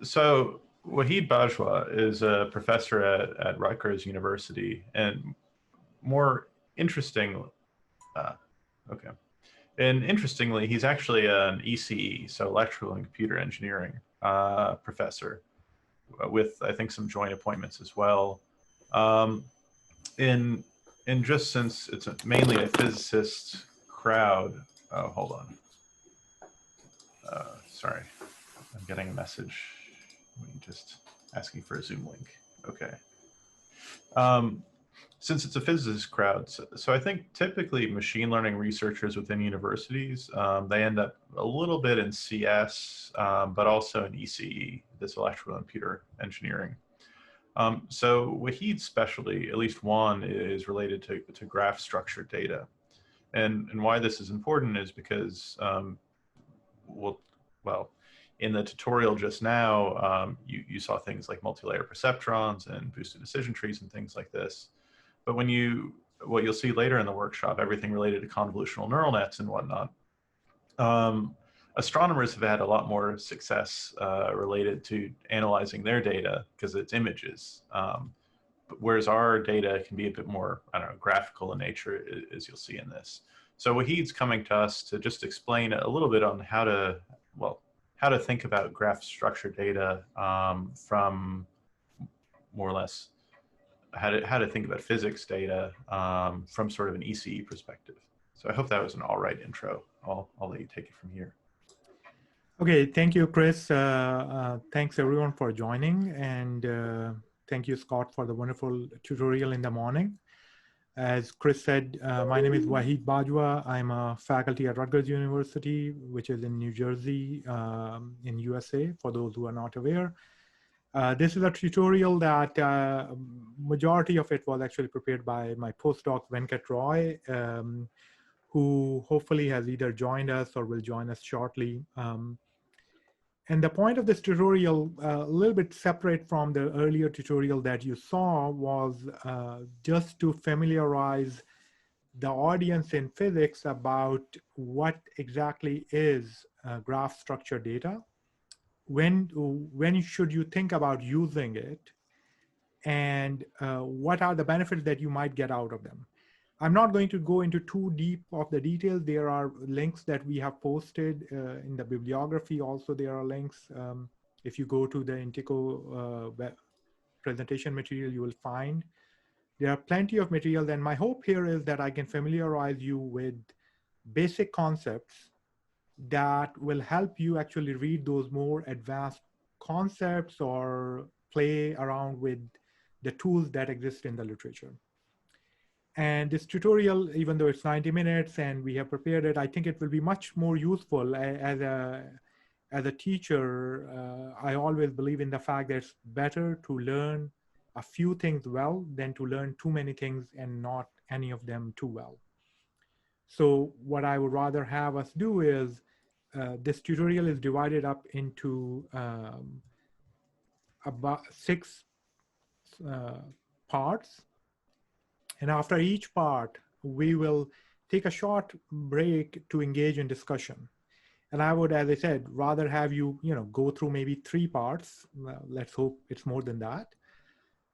So Waheed Bajwa is a professor at Rutgers University, and more interesting, uh, okay. And interestingly, he's actually an ECE, so electrical and computer engineering professor, with I think some joint appointments as well. Um, in just since it's mainly a physicist crowd. Oh, hold on. Sorry, I'm getting a message. Just asking for a Zoom link. Okay. Since it's a physicist crowd, so I think typically machine learning researchers within universities, they end up a little bit in CS, but also in ECE, this electrical and computer engineering. So Waheed's specialty, at least one, is related to graph structured data. And why this is important is because, well, in the tutorial just now, you saw things like multi-layer perceptrons and boosted decision trees and things like this. But what you'll see later in the workshop, everything related to convolutional neural nets and whatnot, astronomers have had a lot more success related to analyzing their data because it's images. Whereas our data can be a bit more, I don't know, graphical in nature, as you'll see in this. So Waheed's coming to us to just explain a little bit on how to think about graph structured data from more or less how to think about physics data from sort of an ECE perspective. So I hope that was an all right intro. I'll let you take it from here. Okay, thank you, Chris. Thanks everyone for joining, and thank you, Scott, for the wonderful tutorial in the morning. As Chris said, my name is Waheed Bajwa. I'm a faculty at Rutgers University, which is in New Jersey, in USA, for those who are not aware. This is a tutorial that majority of it was actually prepared by my postdoc, Venkat Roy, who hopefully has either joined us or will join us shortly. And the point of this tutorial, a little bit separate from the earlier tutorial that you saw, was just to familiarize the audience in physics about what exactly is graph structure data, when should you think about using it, and what are the benefits that you might get out of them. I'm not going to go into too deep of the details. There are links that we have posted in the bibliography. Also, there are links. If you go to the Intico presentation material, you will find there are plenty of materials. And my hope here is that I can familiarize you with basic concepts that will help you actually read those more advanced concepts or play around with the tools that exist in the literature. And this tutorial, even though it's 90 minutes and we have prepared it, I think it will be much more useful as a teacher. I always believe in the fact that it's better to learn a few things well than to learn too many things and not any of them too well. So what I would rather have us do is, this tutorial is divided up into about 6 parts. And after each part, we will take a short break to engage in discussion. And I would, as I said, rather have you, go through maybe 3 parts. Let's hope it's more than that.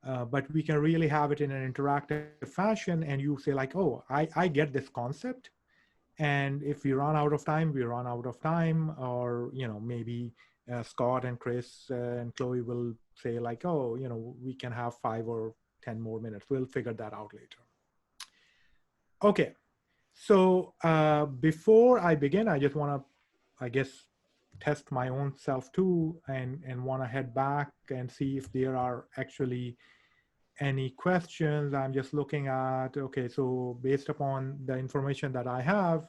But we can really have it in an interactive fashion, and you say like, oh, I get this concept. And if we run out of time, we run out of time. Or, maybe Scott and Chris and Chloe will say like, oh, we can have 5 or 10 more minutes. We'll figure that out later. Okay, so before I begin, I just want to, I guess, test my own self too, and want to head back and see if there are actually any questions. I'm just looking at, okay, so based upon the information that I have,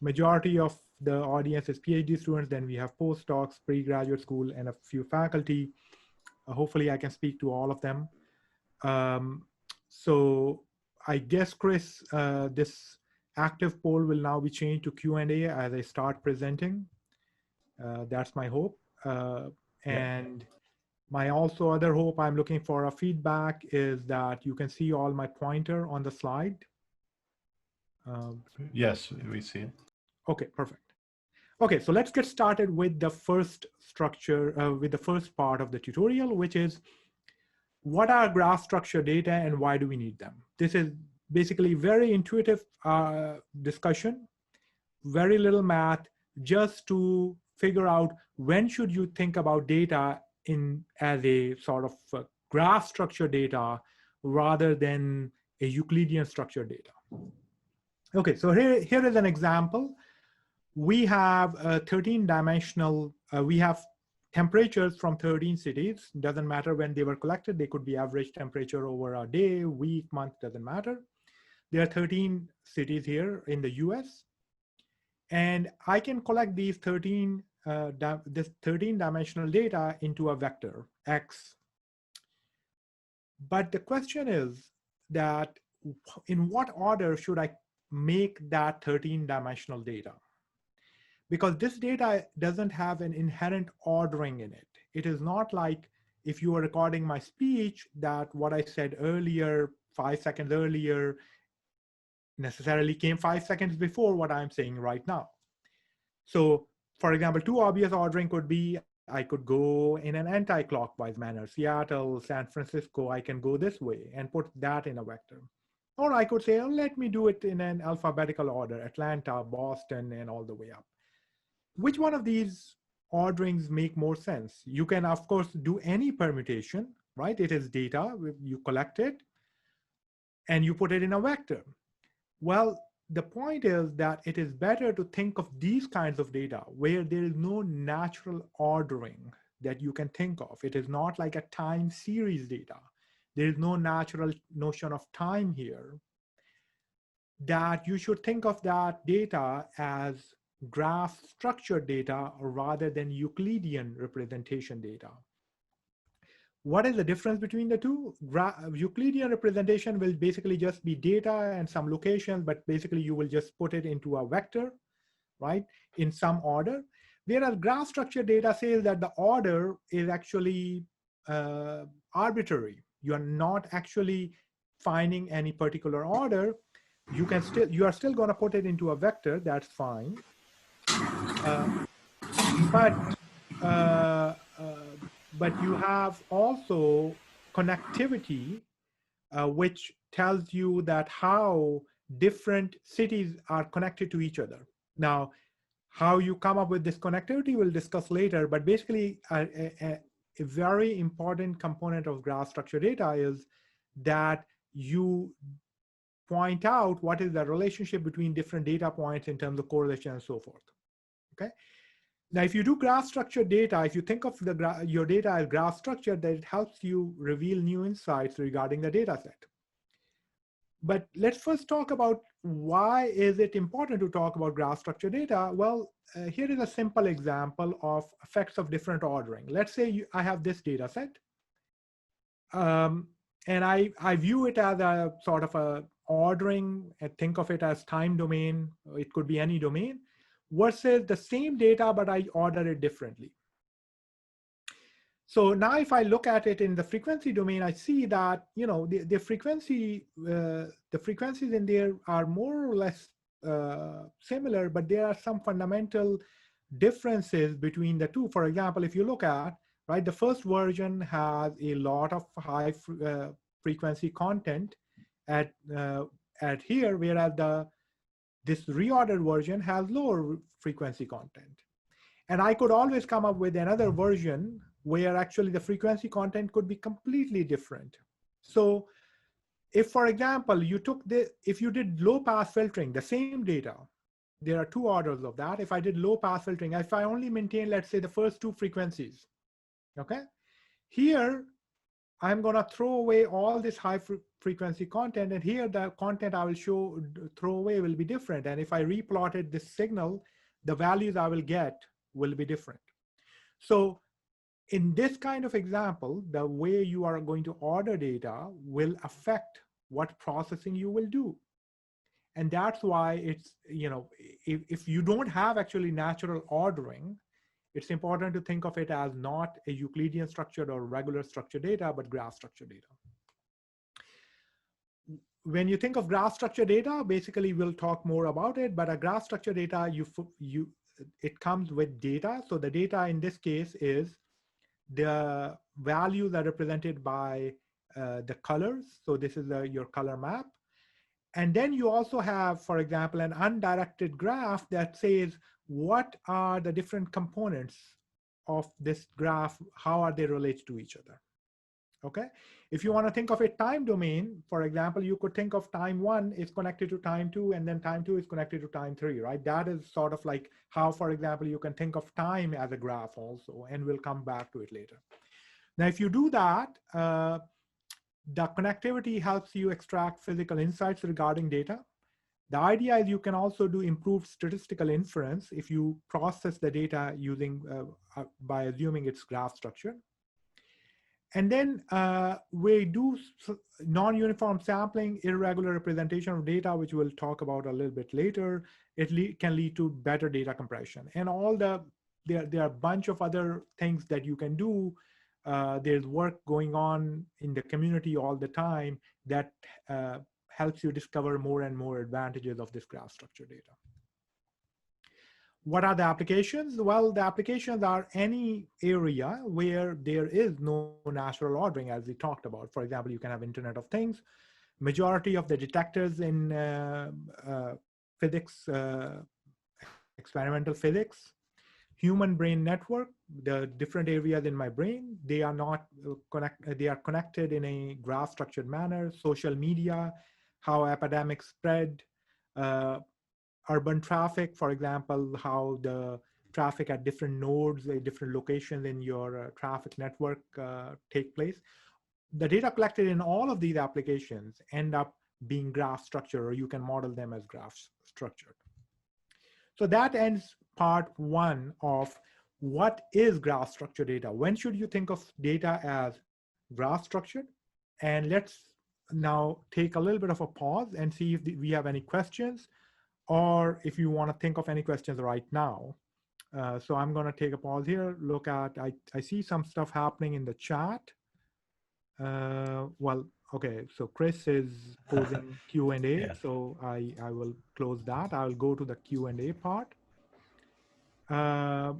majority of the audience is PhD students, then we have postdocs, pre-graduate school, and a few faculty. Hopefully I can speak to all of them. So I guess, Chris, this active poll will now be changed to Q&A as I start presenting. That's my hope. And my also other hope, I'm looking for a feedback, is that you can see all my pointer on the slide. Yes, we see it. Okay, perfect. Okay, so let's get started with the first structure, with the first part of the tutorial, which is what are graph structure data and why do we need them? This is basically very intuitive discussion, very little math, just to figure out when should you think about data as a sort of graph structure data rather than a Euclidean structure data. Okay, so here is an example. We have 13-dimensional, we have temperatures from 13 cities. Doesn't matter when they were collected. They could be average temperature over a day, week, month, doesn't matter. There are 13 cities here in the US. And I can collect these 13-dimensional data into a vector, X. But the question is that in what order should I make that 13-dimensional data? Because this data doesn't have an inherent ordering in it. It is not like if you were recording my speech that what I said earlier, 5 seconds earlier, necessarily came 5 seconds before what I'm saying right now. So for example, two obvious ordering could be, I could go in an anti-clockwise manner, Seattle, San Francisco, I can go this way and put that in a vector. Or I could say, oh, let me do it in an alphabetical order, Atlanta, Boston, and all the way up. Which one of these orderings make more sense? You can, of course, do any permutation, right? It is data, you collect it, and you put it in a vector. Well, the point is that it is better to think of these kinds of data where there is no natural ordering that you can think of. It is not like a time series data. There is no natural notion of time here. That you should think of that data as graph structured data rather than Euclidean representation data. What is the difference between the two? Euclidean representation will basically just be data and some locations, but basically you will just put it into a vector, right, in some order. Whereas graph structured data says that the order is actually arbitrary. You are not actually finding any particular order. You are still going to put it into a vector. That's fine. But you have also connectivity, which tells you that how different cities are connected to each other. Now, how you come up with this connectivity, we'll discuss later, but basically a very important component of graph structure data is that you point out what is the relationship between different data points in terms of correlation and so forth, okay? Now, if you do graph structured data, if you think of your data as graph structured, that it helps you reveal new insights regarding the data set. But let's first talk about why is it important to talk about graph structured data? Well, here is a simple example of effects of different ordering. Let's say I have this data set, and I view it as a sort of a ordering, and think of it as time domain. It could be any domain. Versus the same data, but I order it differently. So now if I look at it in the frequency domain, I see that, you know, the frequencies in there are more or less similar, but there are some fundamental differences between the two. For example, if you look at, right, the first version has a lot of high frequency content at here, whereas this reordered version has lower frequency content. And I could always come up with another version where actually the frequency content could be completely different. So if, for example, if you did low pass filtering, the same data, there are two orders of that. If I did low pass filtering, if I only maintain, let's say, the first two frequencies, okay? Here, I'm going to throw away all this high frequency content, and here the content I will throw away will be different. And if I replotted this signal, the values I will get will be different. So in this kind of example, the way you are going to order data will affect what processing you will do. And that's why it's, you know, if you don't have actually natural ordering, it's important to think of it as not a Euclidean structured or regular structured data, but graph structured data. When you think of graph structured data, basically we'll talk more about it, but a graph structured data, it comes with data. So the data in this case is the values are represented by the colors. So this is your color map. And then you also have, for example, an undirected graph that says what are the different components of this graph, how are they related to each other. Okay, if you want to think of a time domain, for example, you could think of time 1 is connected to time 2, and then time 2 is connected to time 3, right? That is sort of like how, for example, you can think of time as a graph also, and we'll come back to it later. Now, if you do that, the connectivity helps you extract physical insights regarding data. The idea is you can also do improved statistical inference if you process the data using by assuming its graph structure. And then we do non-uniform sampling, irregular representation of data, which we'll talk about a little bit later. It can lead to better data compression. And there are a bunch of other things that you can do. There's work going on in the community all the time that helps you discover more and more advantages of this graph structure data. What are the applications? Well, the applications are any area where there is no natural ordering, as we talked about. For example, you can have Internet of Things. Majority of the detectors in physics, experimental physics, human brain network, the different areas in my brain, they are not they are connected in a graph structured manner. Social media, how epidemics spread, urban traffic, for example, how the traffic at different nodes, different locations in your traffic network take place. The data collected in all of these applications end up being graph structured, or you can model them as graph structured. So that ends part 1 of what is graph structured data. When should you think of data as graph structured? And let's now take a little bit of a pause and see if we have any questions, or if you want to think of any questions right now. So I'm going to take a pause here, look at, I see some stuff happening in the chat. Well, okay, so Chris is posing Q&A, yeah. So I will close that. I'll go to the Q&A part. Yeah,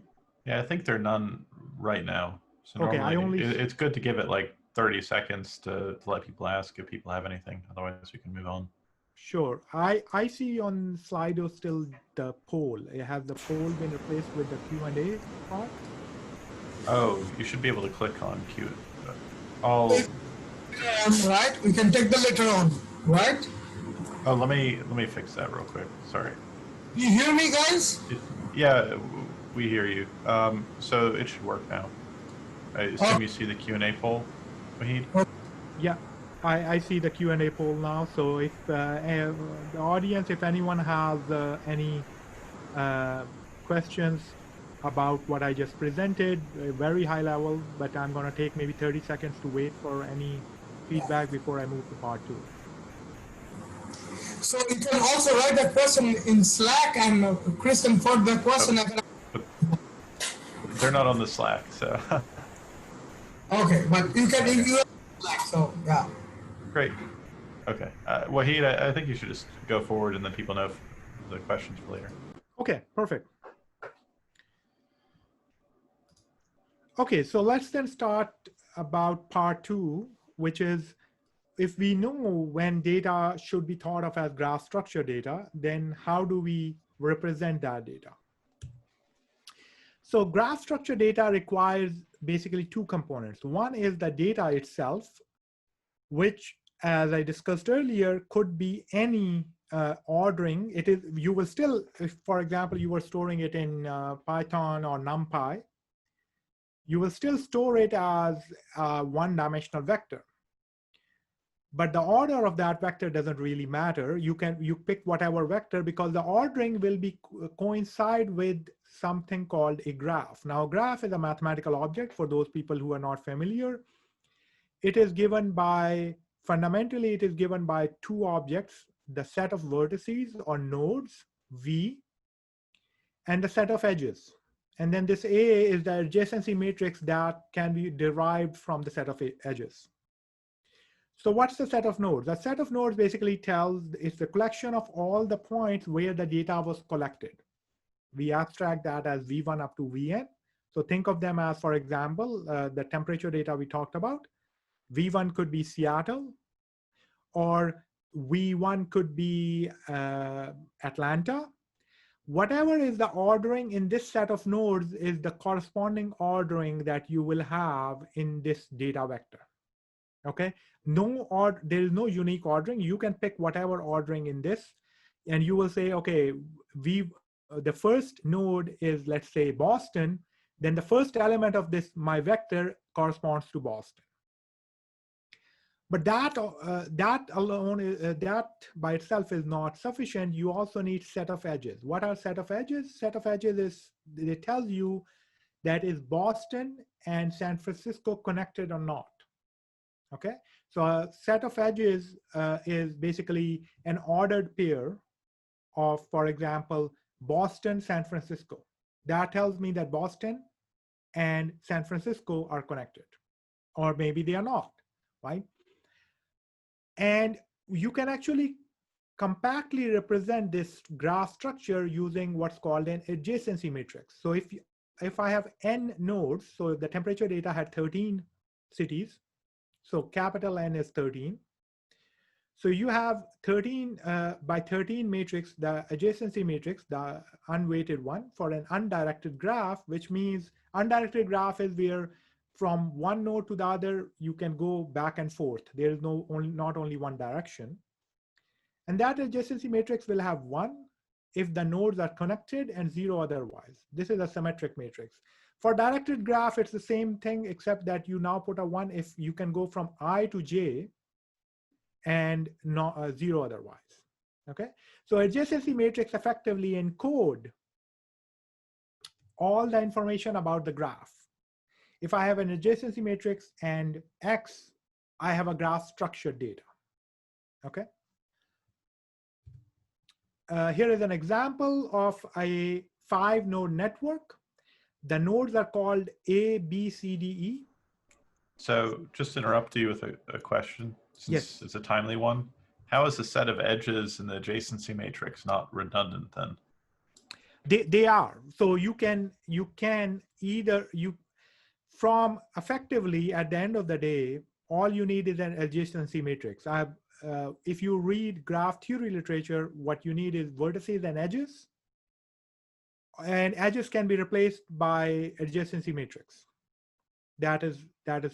I think there are none right now. So okay, normally it's good to give it like 30 seconds to let people ask if people have anything. Otherwise, we can move on. Sure. I see on Slido still the poll. Has the poll been replaced with the Q&A part? Oh, you should be able to click on Q. Right, we can take the later on, right? Oh, let me fix that real quick. Sorry. You hear me, guys? Yeah, we hear you. So it should work now. I assume you see the Q&A poll, Waheed? Yeah. I see the Q&A poll now. So if the audience, if anyone has any questions about what I just presented, very high level, but I'm going to take maybe 30 seconds to wait for any feedback before I move to part 2. So you can also write that question in Slack, and Chris can forward the question. They're not on the Slack, so. Okay, but you can use Slack, so yeah. Great. Okay. Waheed, I think you should just go forward and then people know the questions for later. Okay, perfect. Okay, so let's then start about part 2, which is if we know when data should be thought of as graph structure data, then how do we represent that data? So graph structure data requires basically 2 components. One is the data itself, which, as I discussed earlier, could be any ordering. It is, you will still, if for example, you were storing it in Python or NumPy, you will still store it as a one-dimensional vector. But the order of that vector doesn't really matter. You pick whatever vector, because the ordering will be coincide with something called a graph. Now, a graph is a mathematical object for those people who are not familiar. It is given by, fundamentally, it is given by 2 objects, the set of vertices or nodes, V, and the set of edges. And then this A is the adjacency matrix that can be derived from the set of edges. So what's the set of nodes? The set of nodes basically tells, it's the collection of all the points where the data was collected. we abstract that as V1 up to Vn. So think of them as, for example, the temperature data we talked about. V1 could be Seattle, or V1 could be Atlanta. Whatever is the ordering in this set of nodes is the corresponding ordering that you will have in this data vector. Okay, there is no unique ordering. You can pick whatever ordering in this, and you will say, okay, the first node is, let's say, Boston. Then the first element of this, my vector, corresponds to Boston. But that alone, that by itself is not sufficient. You also need set of edges. What are set of edges? Set of edges is, it tells you that is Boston and San Francisco connected or not. Okay, so a set of edges is basically an ordered pair of, for example, Boston, San Francisco. That tells me that Boston and San Francisco are connected, or maybe they are not, right? And you can actually compactly represent this graph structure using what's called an adjacency matrix. So if I have n nodes, so the temperature data had 13 cities, so capital N is 13. So you have 13 by 13 matrix, the adjacency matrix, the unweighted one, for an undirected graph, which means undirected graph is where from one node to the other, you can go back and forth. There is not only one direction. And that adjacency matrix will have 1 if the nodes are connected and 0 otherwise. This is a symmetric matrix. For directed graph, it's the same thing, except that you now put a 1 if you can go from I to J and not 0 otherwise. Okay, so adjacency matrix effectively encode all the information about the graph. If I have an adjacency matrix and X, I have a graph structured data. Okay. Here is an example of a 5-node network. The nodes are called A, B, C, D, E. So just to interrupt you with a question, since yes, it's a timely one. How is the set of edges in the adjacency matrix not redundant then? They are. So you can either, from effectively at the end of the day, all you need is an adjacency matrix. If you read graph theory literature, what you need is vertices and edges. And edges can be replaced by adjacency matrix. That is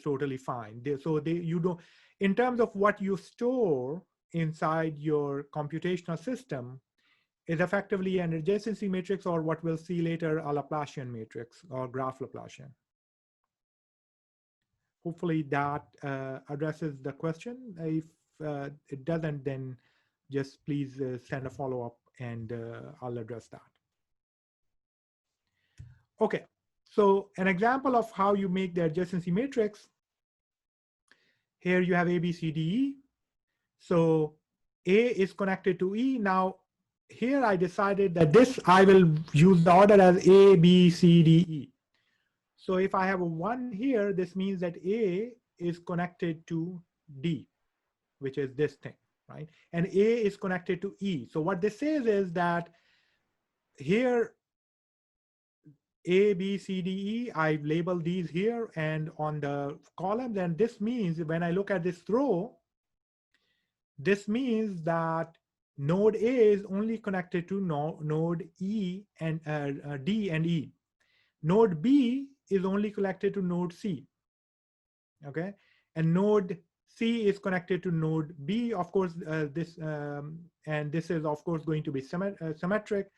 totally fine. You don't, in terms of what you store inside your computational system, is effectively an adjacency matrix, or what we'll see later, a Laplacian matrix or graph Laplacian. Hopefully that addresses the question. If it doesn't, then just please send a follow-up and I'll address that. Okay, so an example of how you make the adjacency matrix. Here you have A, B, C, D, E. So A is connected to E. Now here I decided that I will use the order as A, B, C, D, E. So if I have a 1 here, this means that A is connected to D, which is this thing, right? And A is connected to E. So what this says is that here, A, B, C, D, E, I label these here and on the columns. And this means when I look at this row, this means that node A is only connected to node E and D and E. Node B is only connected to node C. Okay, and node C is connected to node B. Of course, and this is of course going to be symmetric,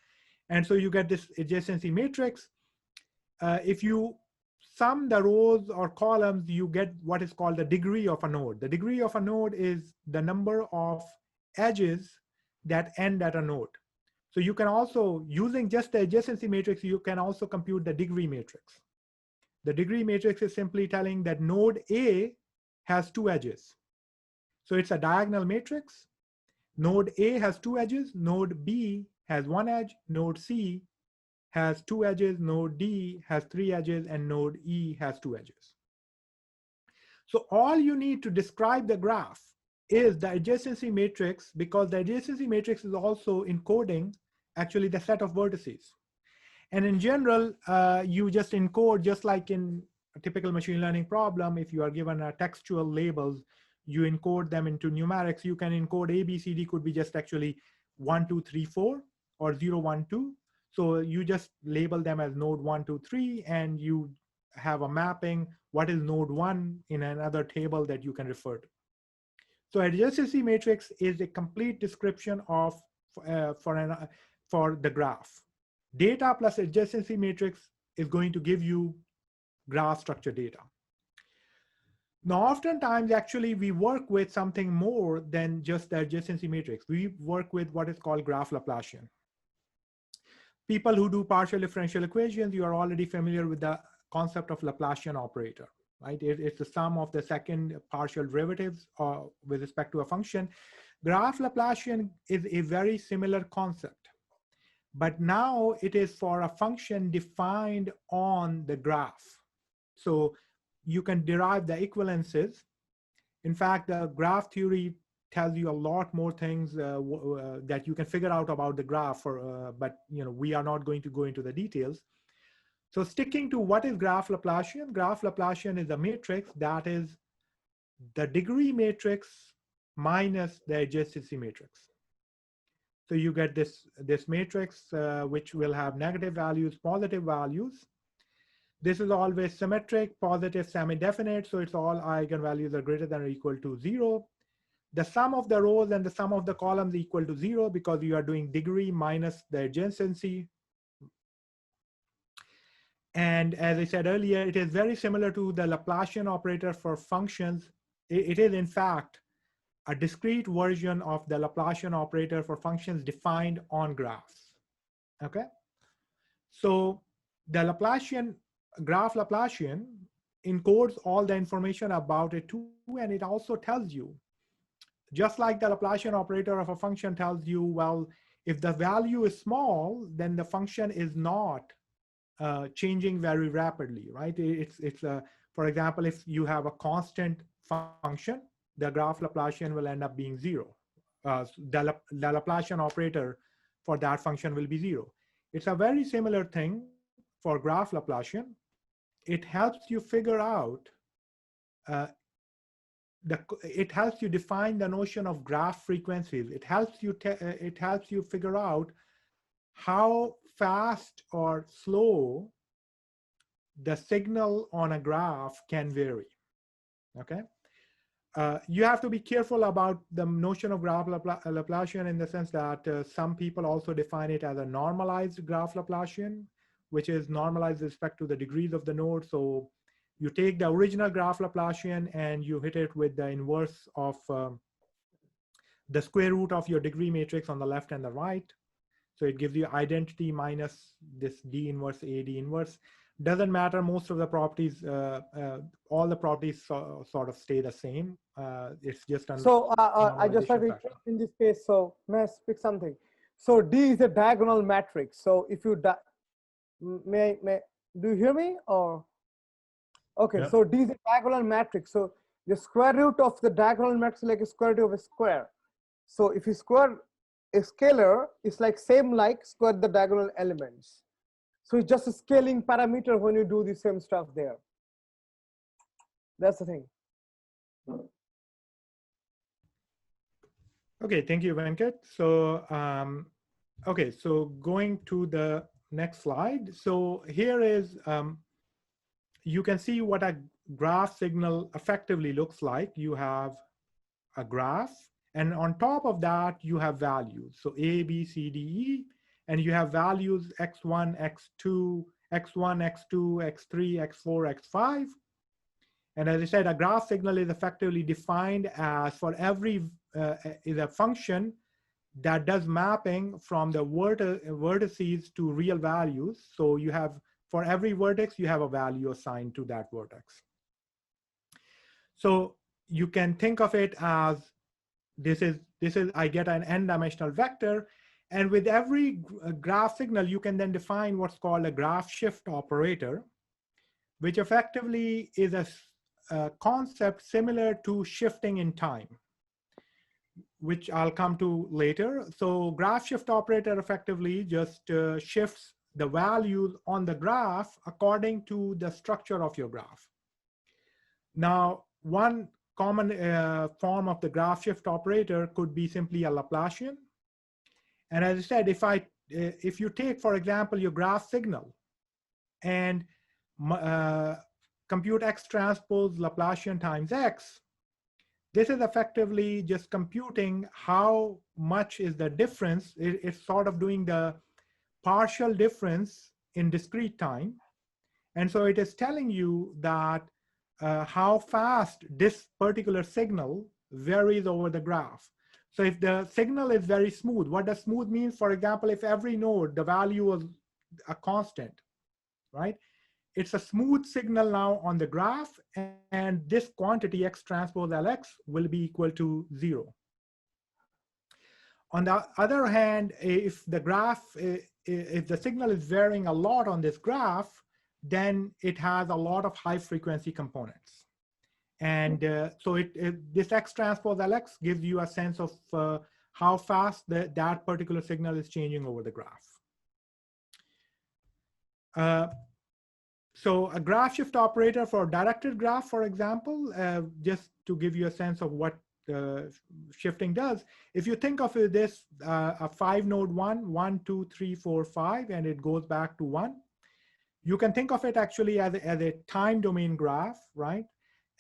and so you get this adjacency matrix. If you sum the rows or columns, you get what is called the degree of a node. The degree of a node is the number of edges that end at a node. So you can also, using just the adjacency matrix, you can also compute the degree matrix. The degree matrix is simply telling that node A has 2 edges. So it's a diagonal matrix. Node A has 2 edges, node B has 1 edge, node C has 2 edges, node D has 3 edges, and node E has 2 edges. So all you need to describe the graph is the adjacency matrix, because the adjacency matrix is also encoding actually the set of vertices. And in general, you just encode, just like in a typical machine learning problem, if you are given a textual labels, you encode them into numerics. You can encode A, B, C, D could be just actually 1, 2, 3, 4 or 0, 1, 2. So you just label them as node 1, 2, 3, and you have a mapping. What is node 1 in another table that you can refer to. So adjacency matrix is a complete description of for the graph. Data plus adjacency matrix is going to give you graph structure data. Now, oftentimes, actually, we work with something more than just the adjacency matrix. We work with what is called graph Laplacian. People who do partial differential equations, you are already familiar with the concept of Laplacian operator, right? It's the sum of the second partial derivatives with respect to a function. Graph Laplacian is a very similar concept, but now it is for a function defined on the graph. So you can derive the equivalences. In fact, the graph theory tells you a lot more things that you can figure out about the graph, but we are not going to go into the details. So sticking to what is graph Laplacian, graph Laplacian is a matrix that is the degree matrix minus the adjacency matrix. So you get this matrix which will have negative values, positive values. This is always symmetric, positive, semi-definite, so it's all eigenvalues are greater than or equal to 0. The sum of the rows and the sum of the columns equal to 0 because you are doing degree minus the adjacency. And as I said earlier, it is very similar to the Laplacian operator for functions. It is, in fact, a discrete version of the Laplacian operator for functions defined on graphs. Okay? So the Laplacian, graph Laplacian encodes all the information about it too, and it also tells you, just like the Laplacian operator of a function tells you, well, if the value is small, then the function is not changing very rapidly, right? For example, if you have a constant function, the graph Laplacian will end up being 0. The Laplacian operator for that function will be 0. It's a very similar thing for graph Laplacian. It helps you figure out, it helps you define the notion of graph frequencies. It helps you figure out how fast or slow the signal on a graph can vary. Okay. You have to be careful about the notion of graph Laplacian in the sense that some people also define it as a normalized graph Laplacian, which is normalized with respect to the degrees of the node. So you take the original graph Laplacian and you hit it with the inverse of the square root of your degree matrix on the left and the right. So it gives you identity minus this D inverse A, D inverse. Doesn't matter, most of the properties, all the properties sort of stay the same. It's just so I just have to in this case, so may I speak something? So D is a diagonal matrix. So if you, do you hear me or? Okay, yeah. So D is a diagonal matrix. So the square root of the diagonal matrix is like a square root of a square. So if you square a scalar, it's like same like square the diagonal elements. So it's just a scaling parameter when you do the same stuff there. That's the thing. Okay, thank you, Venkat. So, okay, so going to the next slide. So here is, you can see what a graph signal effectively looks like. You have a graph, and on top of that, you have values. So A, B, C, D, E, and you have values x1, x2, x1, x2, x3, x4, x5. And as I said, a graph signal is effectively defined as for every, is a function that does mapping from the vertices to real values. So you have, for every vertex, you have a value assigned to that vertex. So you can think of it as, this is I get an n-dimensional vector, and with every graph signal, you can then define what's called a graph shift operator, which effectively is a concept similar to shifting in time, which I'll come to later. So graph shift operator effectively just shifts the values on the graph according to the structure of your graph. Now, one common form of the graph shift operator could be simply a Laplacian. And as I said, if you take, for example, your graph signal and compute X transpose Laplacian times X, this is effectively just computing how much is the difference. It's sort of doing the partial difference in discrete time. And so it is telling you that how fast this particular signal varies over the graph. So if the signal is very smooth, what does smooth mean? For example, if every node, the value was a constant, right? It's a smooth signal now on the graph, and this quantity X transpose Lx will be equal to 0. On the other hand, if the graph, if the signal is varying a lot on this graph, then it has a lot of high frequency components. And so this X transpose Lx gives you a sense of how fast that particular signal is changing over the graph. So a graph shift operator for a directed graph, for example, just to give you a sense of what shifting does, if you think of this a 5-node 1, 2, 3, 4, 5, and it goes back to 1, you can think of it actually as a time domain graph, right?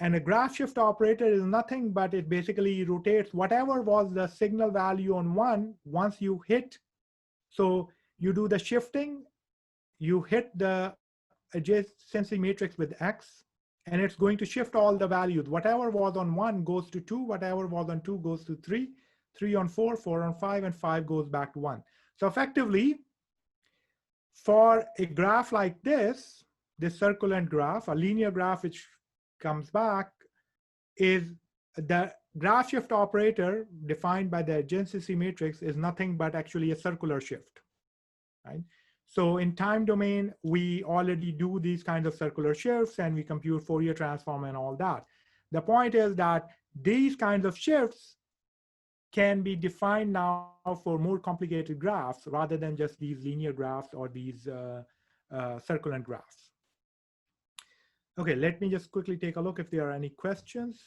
And a graph shift operator is nothing but it basically rotates whatever was the signal value on 1 once you hit. So you do the shifting, you hit the adjacency matrix with X, and it's going to shift all the values. Whatever was on 1 goes to 2, whatever was on 2 goes to 3, 3 on 4, 4 on 5, and 5 goes back to 1. So effectively, for a graph like this circulant graph, a linear graph which comes back, is the graph shift operator defined by the adjacency matrix is nothing but actually a circular shift, right? So in time domain, we already do these kinds of circular shifts and we compute Fourier transform and all that. The point is that these kinds of shifts can be defined now for more complicated graphs rather than just these linear graphs or these circulant graphs. Okay, let me just quickly take a look if there are any questions.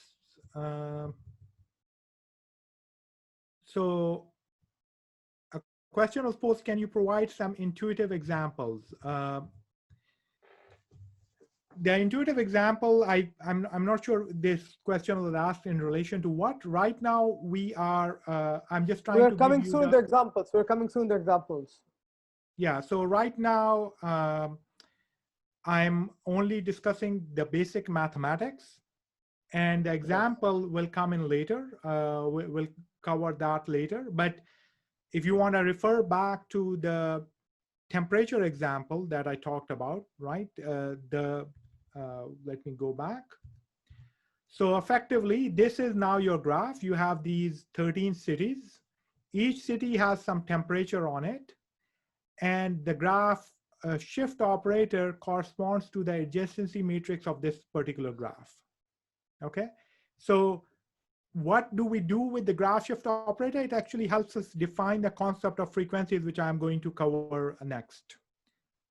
So a question was posed, can you provide some intuitive examples? The intuitive example, I'm not sure this question was asked in relation to what. Right now we are, I'm just trying to We're coming soon the examples. We're coming soon the examples. Yeah, so right now, I'm only discussing the basic mathematics, and the example will come in later. We'll cover that later. But if you want to refer back to the temperature example that I talked about, right? Let me go back. So effectively, this is now your graph. You have these 13 cities. Each city has some temperature on it, and the graph shift operator corresponds to the adjacency matrix of this particular graph. Okay, so what do we do with the graph shift operator? It actually helps us define the concept of frequencies, which I'm going to cover next.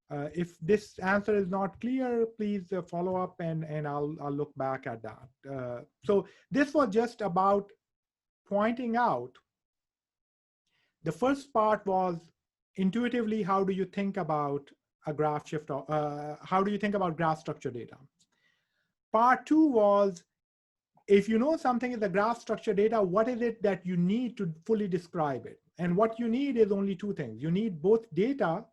If this answer is not clear, please follow up and I'll look back at that. So this was just about pointing out. The first part was intuitively, how do you think about a graph shift? How do you think about graph structure data? Part 2 was, if you know something is a graph structure data, what is it that you need to fully describe it? And what you need is only 2 things. You need both data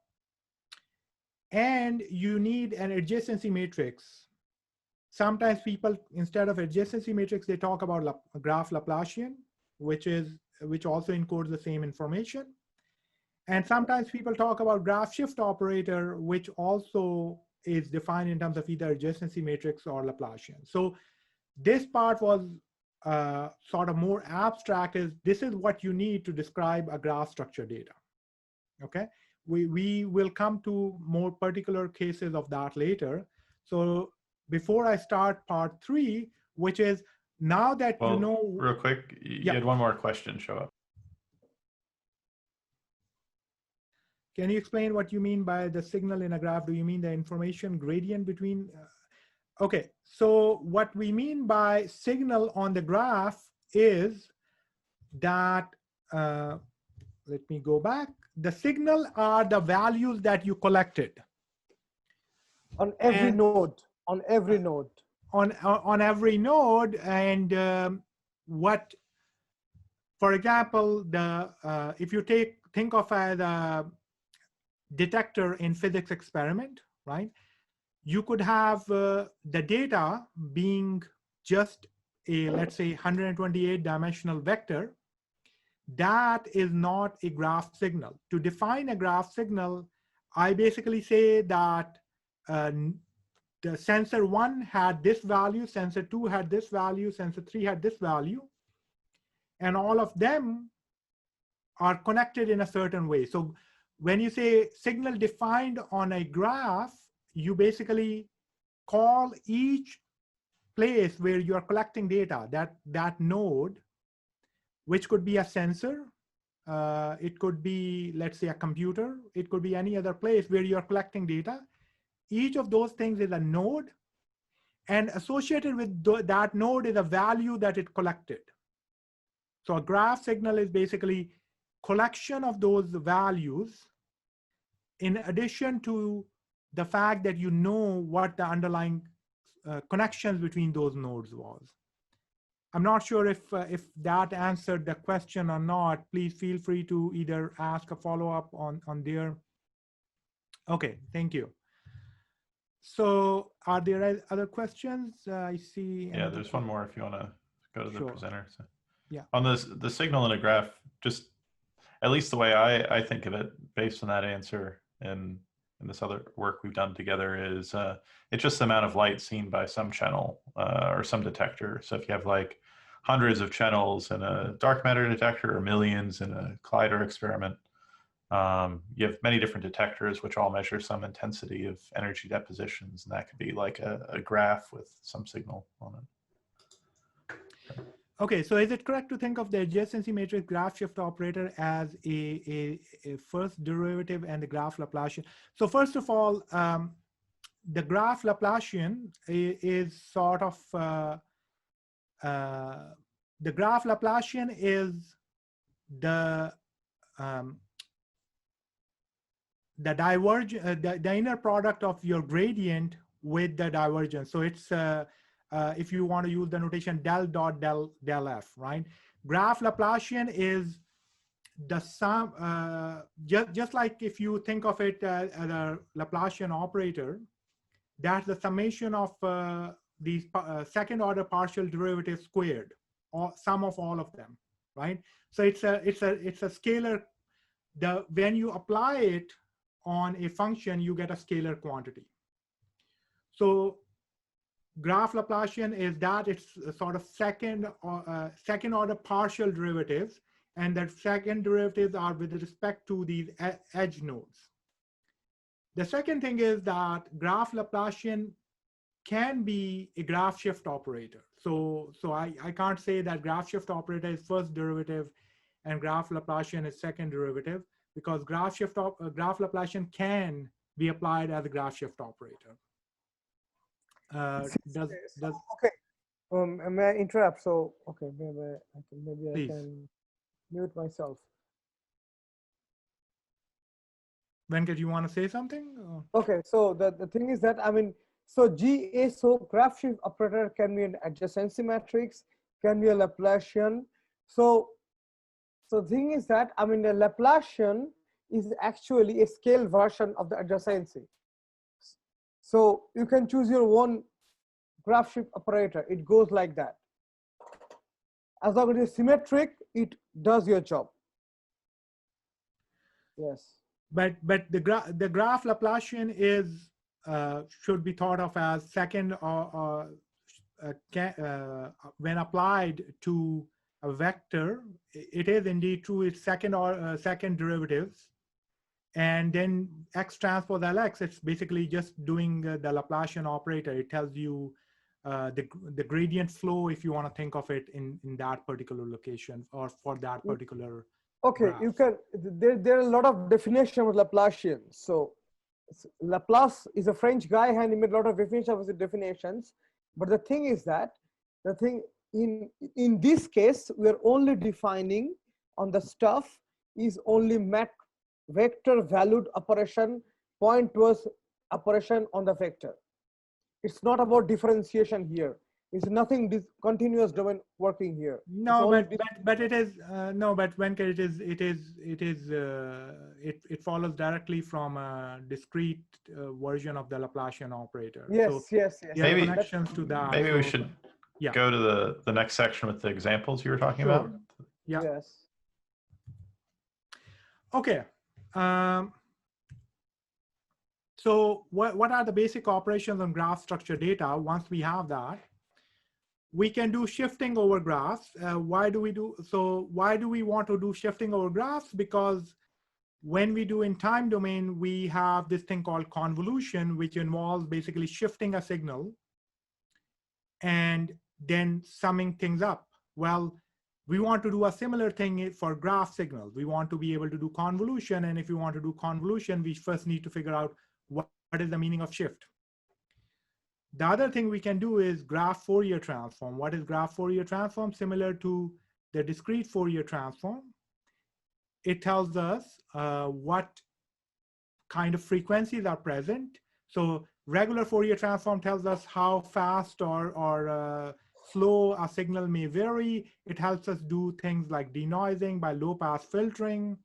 and you need an adjacency matrix. Sometimes people, instead of adjacency matrix, they talk about graph Laplacian, which also encodes the same information. And sometimes people talk about graph shift operator, which also is defined in terms of either adjacency matrix or Laplacian. So this part was sort of more abstract, is this is what you need to describe a graph structure data. Okay, we will come to more particular cases of that later. So before I start part 3, which is now that you know. Real quick, you had one more question show up. can you explain what you mean by the signal in a graph? Do you mean the information gradient between? Okay, so what we mean by signal on the graph is that, let me go back. The signal are the values that you collected. On every node, on every node. On every node, and what, for example, if you think of as a detector in physics experiment, right? You could have the data being just a, let's say, 128 dimensional vector. That is not a graph signal. To define a graph signal, I basically say that the sensor 1 had this value, sensor 2 had this value, sensor 3 had this value, and all of them are connected in a certain way. So when you say signal defined on a graph, you basically call each place where you are collecting data, that node, which could be a sensor, it could be, let's say, a computer, it could be any other place where you are collecting data. Each of those things is a node, and associated with that node is a value that it collected. So a graph signal is basically collection of those values in addition to the fact that you know what the underlying connections between those nodes was. I'm not sure if that answered the question or not. Please feel free to either ask a follow-up on there. Okay, thank you. So are there other questions? I see. Yeah, there's one more if you want to go to the presenter. So, yeah. On the signal in a graph, just at least the way I think of it, based on that answer and this other work we've done together, is it's just the amount of light seen by some channel or some detector. So if you have like hundreds of channels in a dark matter detector or millions in a collider experiment, you have many different detectors which all measure some intensity of energy depositions, and that could be like a graph with some signal on it. Okay, so is it correct to think of the adjacency matrix graph shift operator as a first derivative and the graph Laplacian? So first of all, the graph Laplacian is sort of, the graph Laplacian is the inner product of your gradient with the divergence. So it's if you want to use the notation del dot del f, right? Graph Laplacian is the sum, just like if you think of it as a Laplacian operator, that's the summation of these second order partial derivatives squared, or sum of all of them, right? So it's a scalar. When you apply it on a function, you get a scalar quantity. So graph Laplacian is that it's a sort of second order partial derivatives, and that second derivatives are with respect to these edge nodes. The second thing is that graph Laplacian can be a graph shift operator. So I can't say that graph shift operator is first derivative and graph Laplacian is second derivative, because graph Laplacian can be applied as a graph shift operator. Okay. May I interrupt? So okay, maybe I can mute myself. Venkat, you want to say something? Okay, so the thing is that, I mean, so graph shift operator can be an adjacency matrix, can be a Laplacian. So the thing is that, I mean, the Laplacian is actually a scale version of the adjacency. So you can choose your own graph shift operator. It goes like that. As long as it's symmetric, it does your job. Yes. But the graph Laplacian is should be thought of as second when applied to a vector. It is indeed true. It's second derivatives, and then x transpose Lx. It's basically just doing the Laplacian operator. It tells you the gradient flow, if you want to think of it in that particular location or for that particular Okay, graph. you can, there are a lot of definitions of Laplacian. So Laplace is a French guy and he made a lot of definitions. But the thing is that, in this case, we are only defining on the stuff is only vector valued operation, point towards operation on the vector. It's not about differentiation here. It's nothing continuous domain working here. No, but it is no, but Venkat, it follows directly from a discrete version of the Laplacian operator. Yes, so yes. Maybe connections to that. Maybe so, we should go to the next section with the examples you were talking about. Yeah. Yes. Okay. So what are the basic operations on graph structure data? Once we have that, we can do shifting over graphs. Why do we want to do shifting over graphs? Because when we do in time domain, we have this thing called convolution, which involves basically shifting a signal and then summing things up. Well, we want to do a similar thing for graph signals. We want to be able to do convolution. And if you want to do convolution, we first need to figure out what is the meaning of shift. The other thing we can do is graph Fourier transform. What is graph Fourier transform? Similar to the discrete Fourier transform. It tells us what kind of frequencies are present. So regular Fourier transform tells us how fast or slow a signal may vary. It helps us do things like denoising by low pass filtering.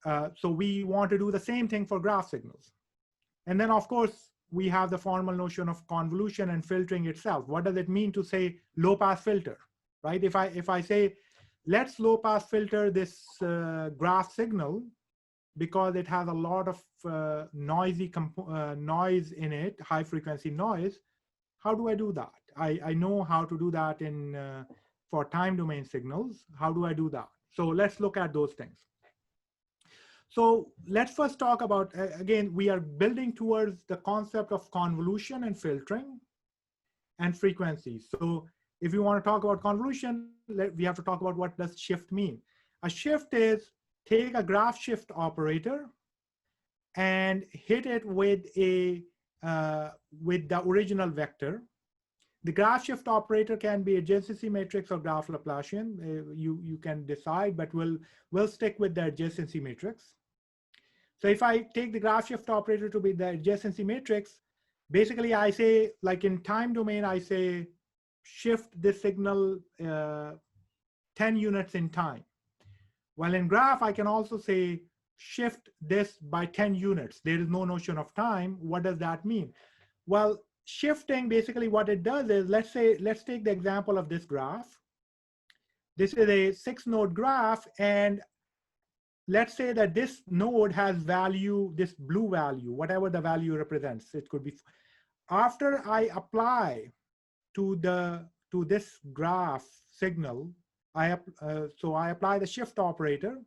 So we want to do the same thing for graph signals. And then of course, we have the formal notion of convolution and filtering itself. What does it mean to say low pass filter, right? If I say, let's low pass filter this graph signal because it has a lot of noise in it, high frequency noise, how do I do that? I know how to do that for time domain signals. How do I do that? So let's look at those things. So let's first talk about, again, we are building towards the concept of convolution and filtering and frequencies. So if you want to talk about convolution, we have to talk about what does shift mean. A shift is take a graph shift operator and hit it with the original vector. The graph shift operator can be adjacency matrix or graph Laplacian. You can decide, but we'll stick with the adjacency matrix. So if I take the graph shift operator to be the adjacency matrix, basically I say, like in time domain, I say shift this signal 10 units in time. While in graph, I can also say shift this by 10 units. There is no notion of time. What does that mean? Well, shifting, basically what it does is, let's take the example of this graph. This is a 6-node graph, and let's say that this node has value, this blue value, whatever the value represents. It could be, after I apply to this graph signal, so I apply the shift operator.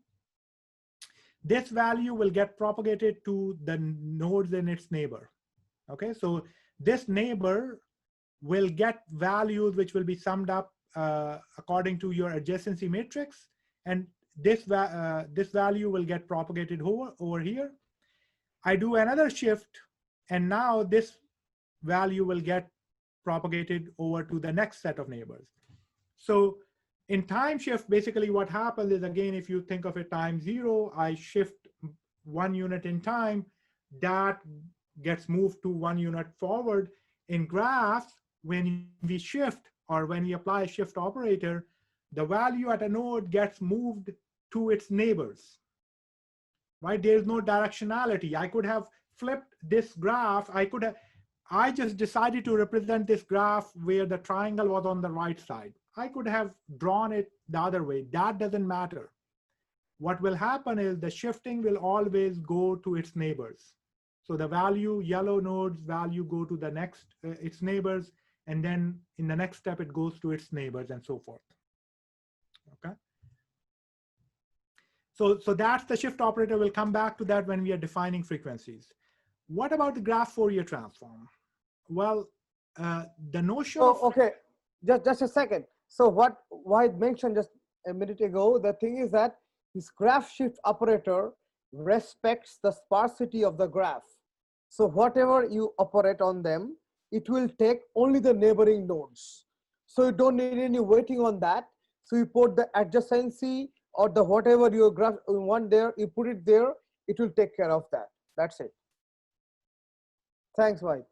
This value will get propagated to the nodes in its neighbor. Okay, so this neighbor will get values which will be summed up according to your adjacency matrix, and this value will get propagated over here. I do another shift, and now this value will get propagated over to the next set of neighbors. So in time shift, basically what happens is, again, if you think of it time 0, I shift 1 unit in time, that gets moved to 1 unit forward. In graphs, when we shift or when we apply a shift operator, the value at a node gets moved to its neighbors, right? There's no directionality. I could have flipped this graph. I just decided to represent this graph where the triangle was on the right side. I could have drawn it the other way. That doesn't matter. What will happen is the shifting will always go to its neighbors. So the value, yellow node's value go to the next, its neighbors, and then in the next step, it goes to its neighbors and so forth. Okay. So that's the shift operator. We'll come back to that when we are defining frequencies. What about the graph Fourier transform? Well, the notion of... Okay, just a second. So what Waheed mentioned just a minute ago, the thing is that this graph shift operator respects the sparsity of the graph. So whatever you operate on them, it will take only the neighboring nodes. So you don't need any waiting on that. So you put the adjacency or the whatever your graph you want there, you put it there, it will take care of that. That's it. Thanks, Waheed.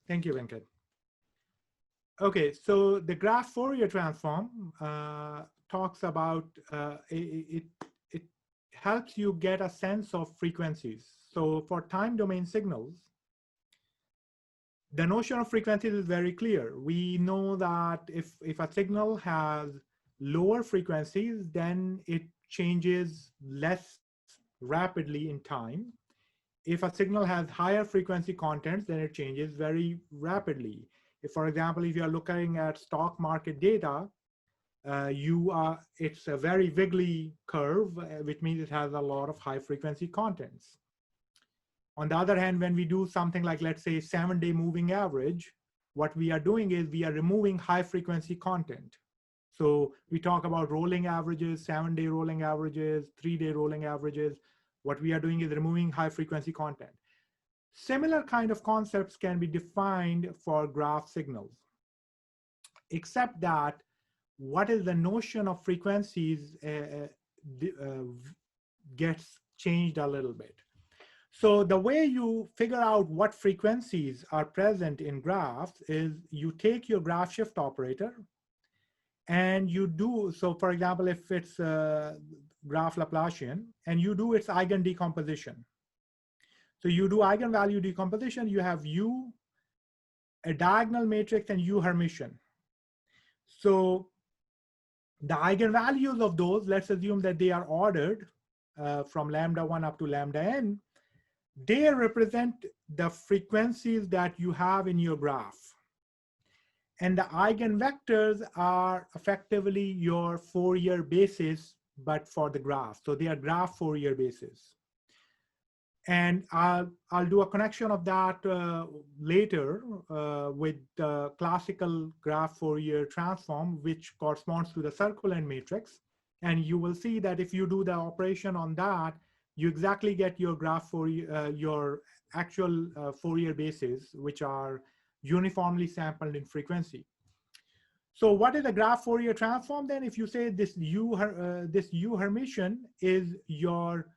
Thank you, Venkat. Okay, so the graph Fourier transform talks about, it helps you get a sense of frequencies. So for time domain signals, the notion of frequencies is very clear. We know that if a signal has lower frequencies, then it changes less rapidly in time. If a signal has higher frequency contents, then it changes very rapidly. If, for example, if you are looking at stock market data, it's a very wiggly curve, which means it has a lot of high frequency contents. On the other hand, when we do something like, let's say, 7-day moving average, what we are doing is we are removing high frequency content. So we talk about rolling averages, 7-day rolling averages, 3-day rolling averages. What we are doing is removing high frequency content. Similar kind of concepts can be defined for graph signals, except that what is the notion of frequencies gets changed a little bit. So the way you figure out what frequencies are present in graphs is you take your graph shift operator and you do, so for example, if it's graph Laplacian, and you do its eigen decomposition. So you do eigenvalue decomposition, you have U, a diagonal matrix, and U Hermitian. So the eigenvalues of those, let's assume that they are ordered from lambda 1 up to lambda n. They represent the frequencies that you have in your graph. And the eigenvectors are effectively your Fourier basis, but for the graph. So they are graph Fourier basis. And I'll do a connection of that later with the classical graph Fourier transform, which corresponds to the circulant matrix. And you will see that if you do the operation on that, you exactly get your graph for your actual Fourier bases, which are uniformly sampled in frequency. So what is a graph Fourier transform then? If you say this U Hermitian is your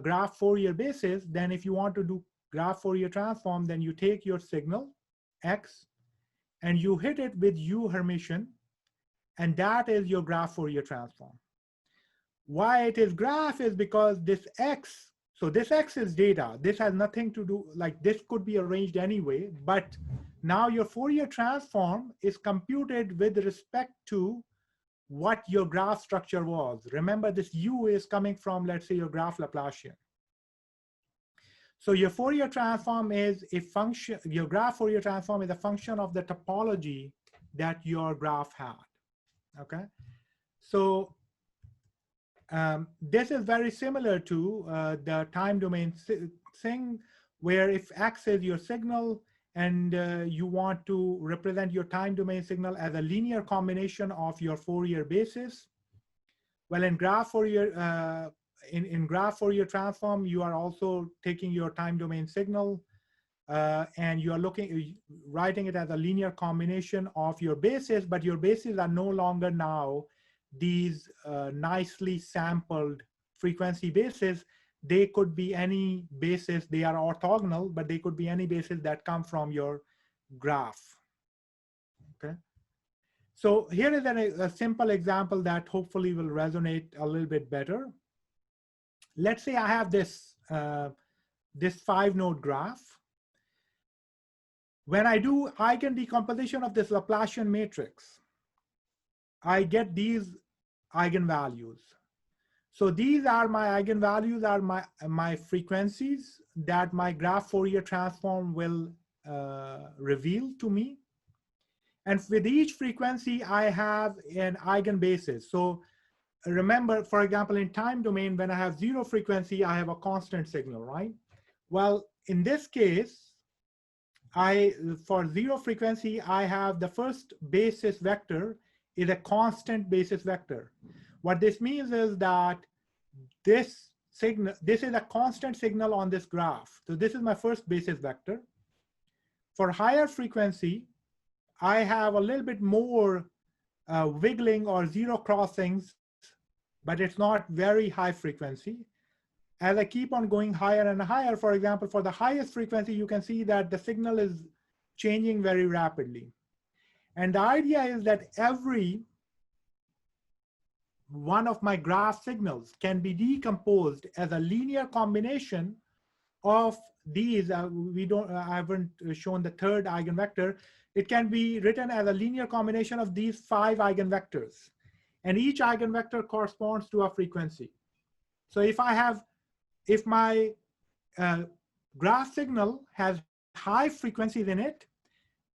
graph Fourier basis, then if you want to do graph Fourier transform, then you take your signal X and you hit it with U Hermitian, and that is your graph Fourier transform. Why it is graph is because this X, so this X is data. This has nothing to do, like this could be arranged anyway, but now your Fourier transform is computed with respect to what your graph structure was. Remember, this U is coming from, let's say, your graph Laplacian. So your Fourier transform is a function, your graph Fourier transform is a function of the topology that your graph had, okay? So this is very similar to the time domain thing, where if X is your signal and you want to represent your time domain signal as a linear combination of your Fourier basis. Well, in graph Fourier, in graph Fourier transform, you are also taking your time domain signal and you are writing it as a linear combination of your bases, but your bases are no longer now these nicely sampled frequency bases. They could be any basis, they are orthogonal, but they could be any basis that come from your graph, okay? So here is a simple example that hopefully will resonate a little bit better. Let's say I have this, this 5-node graph. When I do eigen decomposition of this Laplacian matrix, I get these eigenvalues. So these are my eigenvalues, are my frequencies that my graph Fourier transform will reveal to me. And with each frequency, I have an eigenbasis. So remember, for example, in time domain, when I have 0 frequency, I have a constant signal, right? Well, in this case, for 0 frequency, I have the first basis vector is a constant basis vector. What this means is that this signal, this is a constant signal on this graph. So this is my first basis vector. For higher frequency, I have a little bit more wiggling or zero crossings, but it's not very high frequency. As I keep on going higher and higher, for example, for the highest frequency, you can see that the signal is changing very rapidly. And the idea is that every one of my graph signals can be decomposed as a linear combination of these. I haven't shown the third eigenvector. It can be written as a linear combination of these 5 eigenvectors. And each eigenvector corresponds to a frequency. So if my graph signal has high frequencies in it,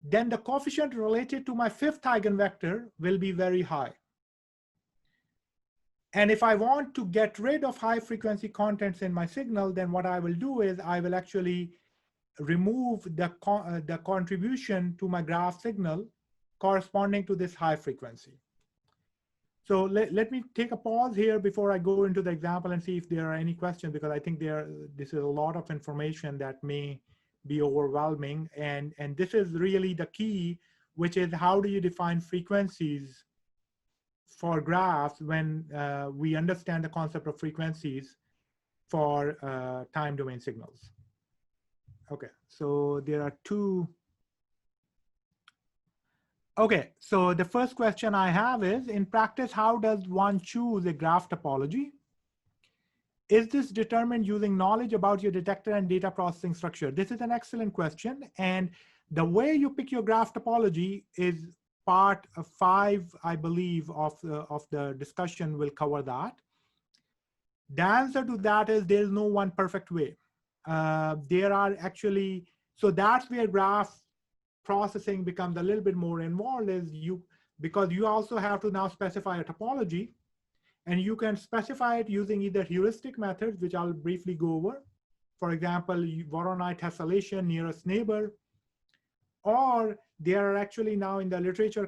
then the coefficient related to my 5th eigenvector will be very high. And if I want to get rid of high frequency contents in my signal, then what I will do is I will actually remove the contribution to my graph signal corresponding to this high frequency. So let me take a pause here before I go into the example and see if there are any questions, because I think this is a lot of information that may be overwhelming. And this is really the key, which is how do you define frequencies for graphs when we understand the concept of frequencies for time domain signals. Okay, so there are 2. Okay, so the first question I have is, in practice, how does one choose a graph topology? Is this determined using knowledge about your detector and data processing structure? This is an excellent question. And the way you pick your graph topology is part 5, I believe, of the discussion will cover that. The answer to that is there's no one perfect way. There are actually, so that's where graph processing becomes a little bit more involved, is because you also have to now specify a topology, and you can specify it using either heuristic methods, which I'll briefly go over. For example, Voronoi tessellation, nearest neighbor, or there are actually now in the literature,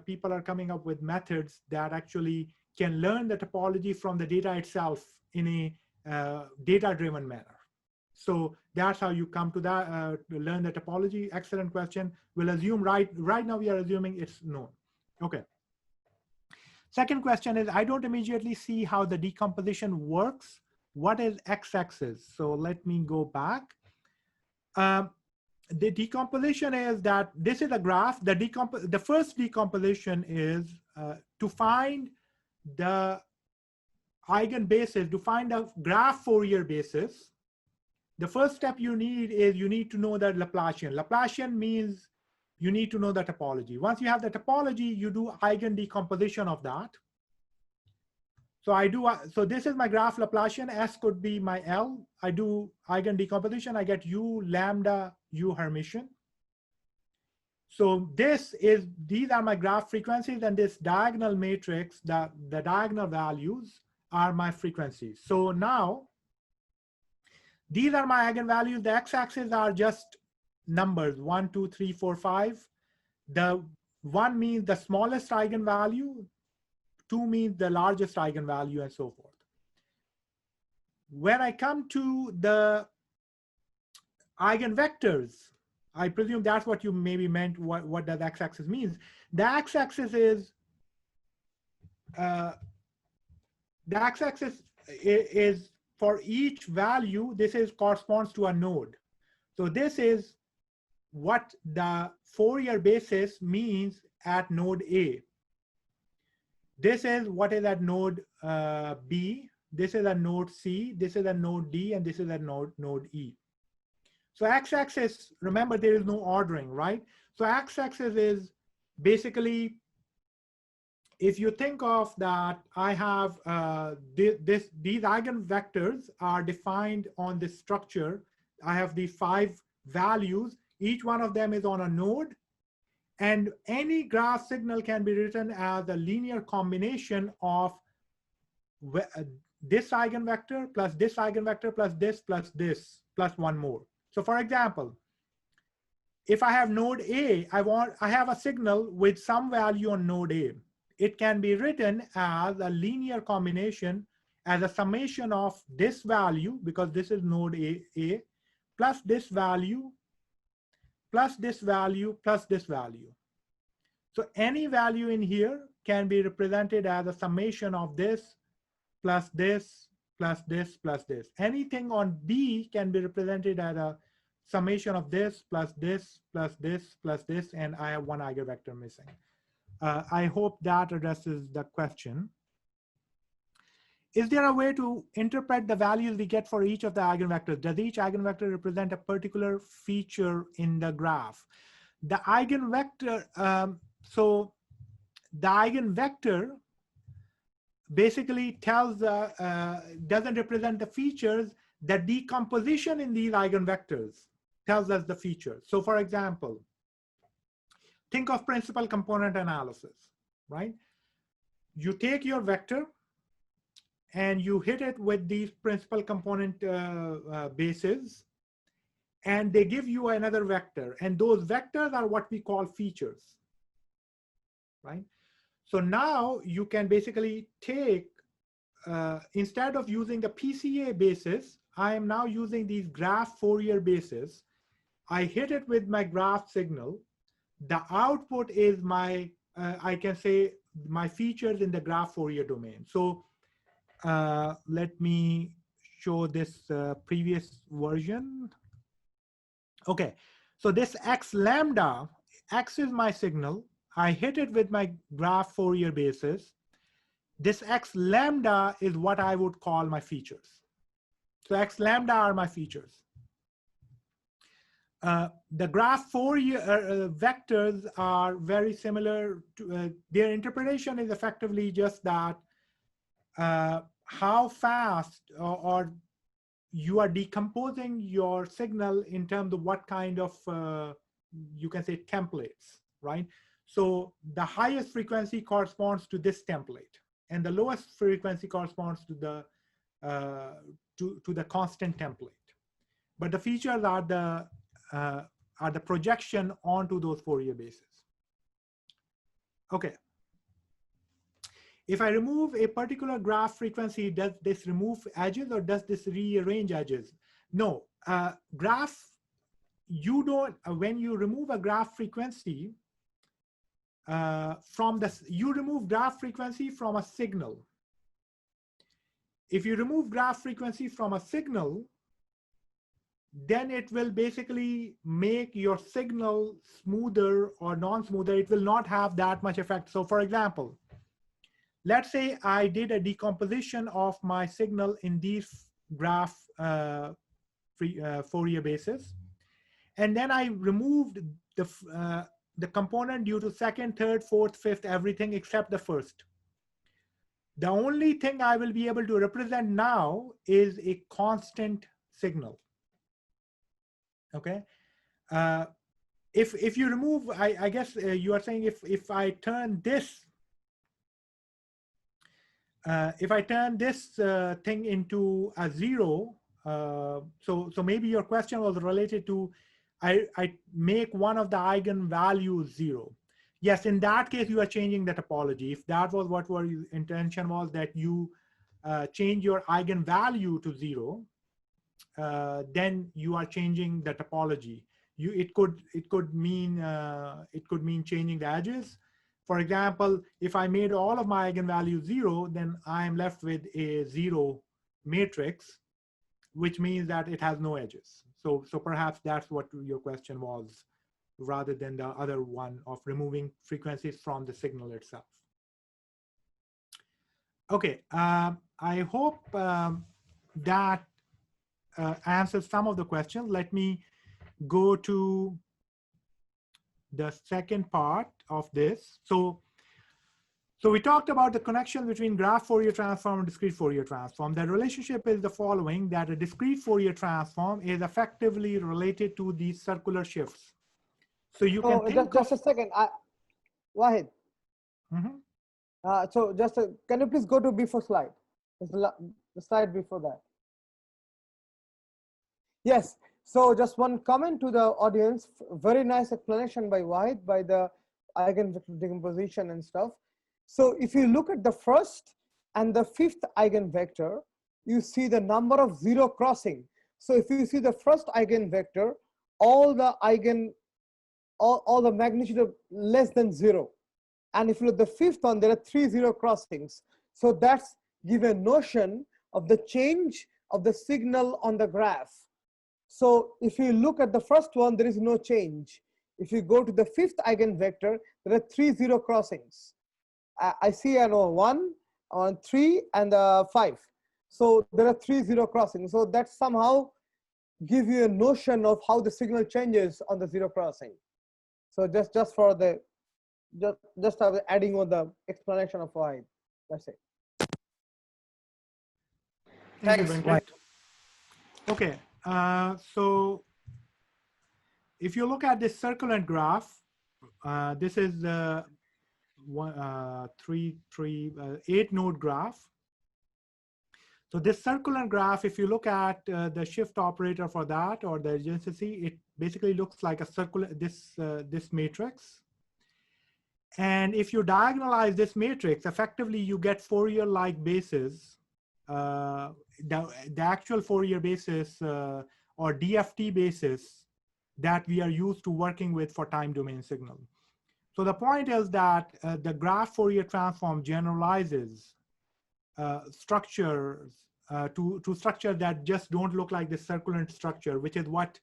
people are coming up with methods that actually can learn the topology from the data itself in a data-driven manner. So that's how you come to that, learn the topology. Excellent question. We'll assume right now we are assuming it's known. Okay. Second question is, I don't immediately see how the decomposition works. What is x-axis? So let me go back. The decomposition is that this is a graph. The first decomposition is to find the eigenbasis, to find a graph Fourier basis. The first step you need is you need to know the Laplacian. Laplacian means you need to know the topology. Once you have the topology, you do eigen decomposition of that. So so this is my graph Laplacian. S could be my L. I do eigen decomposition. I get U lambda U Hermitian. So these are my graph frequencies, and this diagonal matrix, the diagonal values are my frequencies. So now, these are my eigenvalues. The x-axis are just numbers, 1, 2, 3, 4, 5. The 1 means the smallest eigenvalue, 2 means the largest eigenvalue, and so forth. When I come to the eigenvectors, I presume that's what you maybe meant, what does x-axis means. The x-axis is, for each value, corresponds to a node. So this is what the Fourier basis means at node A. This is what is at node B. This is a node C. This is a node D, and this is a node E. So x-axis, remember there is no ordering, right? So x-axis is basically, if you think of that, I have these eigenvectors are defined on this structure. I have the 5 values. Each one of them is on a node. And any graph signal can be written as a linear combination of this eigenvector plus this eigenvector plus this plus one more. So for example, if I have node A, I have a signal with some value on node A. It can be written as a linear combination, as a summation of this value, because this is node A, plus this value, plus this value, plus this value. So any value in here can be represented as a summation of this, plus this, plus this, plus this. Anything on B can be represented as a summation of this, plus this, plus this, plus this, and I have one eigenvector missing. I hope that addresses the question. Is there a way to interpret the values we get for each of the eigenvectors? Does each eigenvector represent a particular feature in the graph? The eigenvector, so the eigenvector basically tells doesn't represent the features. The decomposition in these eigenvectors tells us the features. So for example, think of principal component analysis, right? You take your vector and you hit it with these principal component bases, and they give you another vector. And those vectors are what we call features, right? So now you can basically take, instead of using the PCA basis, I am now using these graph Fourier bases. I hit it with my graph signal. The output is my, I can say, my features in the graph Fourier domain. So let me show this previous version. Okay, so this x lambda, x is my signal. I hit it with my graph Fourier basis. This x lambda is what I would call my features. So x lambda are my features. The graph Fourier vectors are very similar to, their interpretation is effectively just that how fast or you are decomposing your signal in terms of what kind of, you can say, templates, right? So the highest frequency corresponds to this template, and the lowest frequency corresponds to the constant template. But the features are the projection onto those Fourier bases. Okay. If I remove a particular graph frequency, does this remove edges or does this rearrange edges? No, graph, you don't, when you remove a graph frequency you remove graph frequency from a signal. If you remove graph frequency from a signal, then it will basically make your signal smoother or non-smoother. It will not have that much effect. So for example, let's say I did a decomposition of my signal in these graph Fourier bases, and then I removed the component due to second, third, fourth, fifth, everything except the first. The only thing I will be able to represent now is a constant signal. Okay. If you remove, I guess you are saying if I turn this, thing into a 0, so maybe your question was related to, I make one of the eigenvalues 0. Yes, in that case, you are changing the topology. If that was what your intention was, that you change your eigenvalue to 0, then you are changing the topology. It could mean changing the edges. For example, if I made all of my eigenvalues 0, then I am left with a 0 matrix, which means that it has no edges. So perhaps that's what your question was, rather than the other one of removing frequencies from the signal itself. Okay, I hope that answers some of the questions. Let me go to the second part of this. So we talked about the connection between graph Fourier transform and discrete Fourier transform. The relationship is the following, that a discrete Fourier transform is effectively related to these circular shifts. So you can think just a second, Waheed. So just can you please go to before slide, the slide before that. Yes, so just one comment to the audience. Very nice explanation by Waheed, by the eigenvector decomposition and stuff. So if you look at the first, and the fifth eigenvector, you see the number of zero crossing. So if you see the first eigenvector, all the magnitude of less than 0. And if you look at the fifth one, there are 3 zero crossings. So that's give a notion of the change of the signal on the graph. So if you look at the first one, there is no change. If you go to the fifth eigenvector, there are 3 zero crossings. I see 1, 3, and 5. So there are 3 zero crossings. So that somehow give you a notion of how the signal changes on the zero crossing. So just for the just adding on the explanation of why. That's it. Thank you, Venkat. Okay, so if you look at this circular graph, this is the 8-node graph. So this circular graph, if you look at the shift operator for that or the adjacency, it basically looks like a circular this matrix. And if you diagonalize this matrix, effectively you get Fourier-like bases. The actual Fourier basis or DFT basis that we are used to working with for time domain signal. So the point is that the graph Fourier transform generalizes structures to structure that just don't look like this circular structure, which is what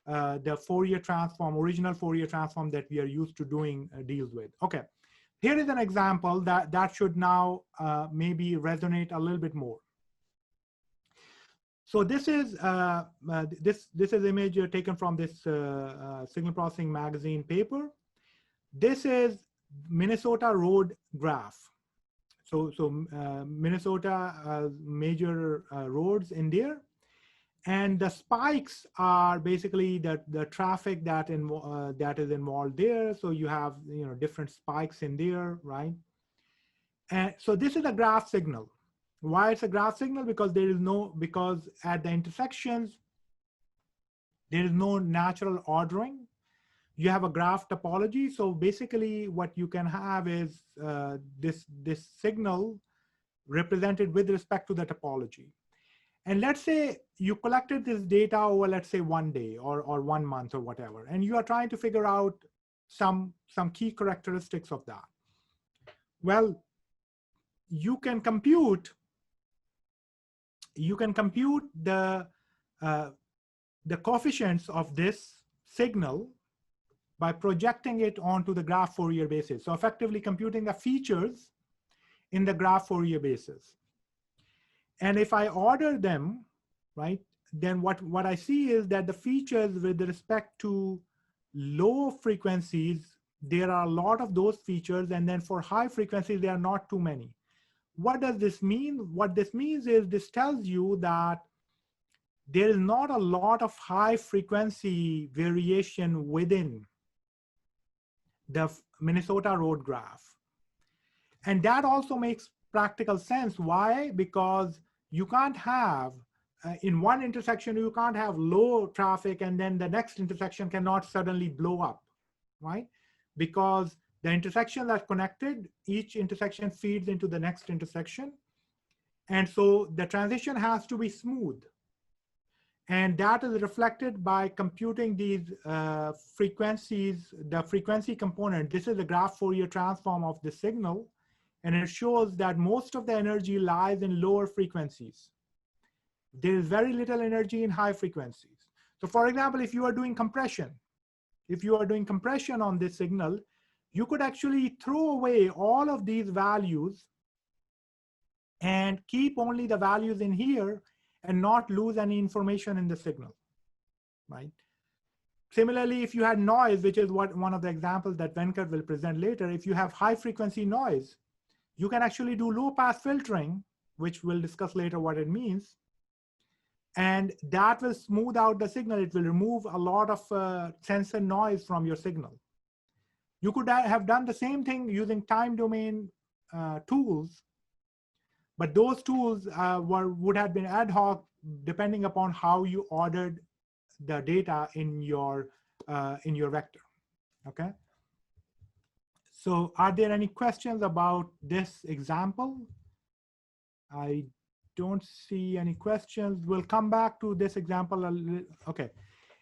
the Fourier transform, original Fourier transform that we are used to doing deals with. Okay, here is an example that should now maybe resonate a little bit more. So this is this is image taken from this signal processing magazine paper. This is Minnesota road graph. So Minnesota major roads in there, and the spikes are basically the traffic that is involved there. So you have different spikes in there, right? And so this is a graph signal. Why it's a graph signal? Because because at the intersections there is no natural ordering. You have a graph topology. So basically what you can have is this signal represented with respect to the topology. And let's say you collected this data over, let's say, 1 day or 1 month or whatever, and you are trying to figure out some key characteristics of that. Well, you can compute the coefficients of this signal by projecting it onto the graph Fourier basis. So effectively computing the features in the graph Fourier basis. And if I order them, right, then what I see is that the features with respect to low frequencies, there are a lot of those features, and then for high frequencies, there are not too many. What does this mean? What this means is this tells you that there is not a lot of high frequency variation within the Minnesota road graph. And that also makes practical sense. Why? Because you can't have, in one intersection, you can't have low traffic and then the next intersection cannot suddenly blow up, right? Because the intersections are connected, each intersection feeds into the next intersection. And so the transition has to be smooth. And that is reflected by computing these frequencies, the frequency component. This is the graph Fourier transform of the signal. And it shows that most of the energy lies in lower frequencies. There is very little energy in high frequencies. So for example, if you are doing compression, on this signal, you could actually throw away all of these values and keep only the values in here and not lose any information in the signal, right? Similarly, if you had noise, which is one of the examples that Venkat will present later, if you have high frequency noise, you can actually do low pass filtering, which we'll discuss later what it means. And that will smooth out the signal. It will remove a lot of sensor noise from your signal. You could have done the same thing using time domain tools, but those tools would have been ad hoc depending upon how you ordered the data in your vector, okay? So are there any questions about this example? I don't see any questions. We'll come back to this example. Okay.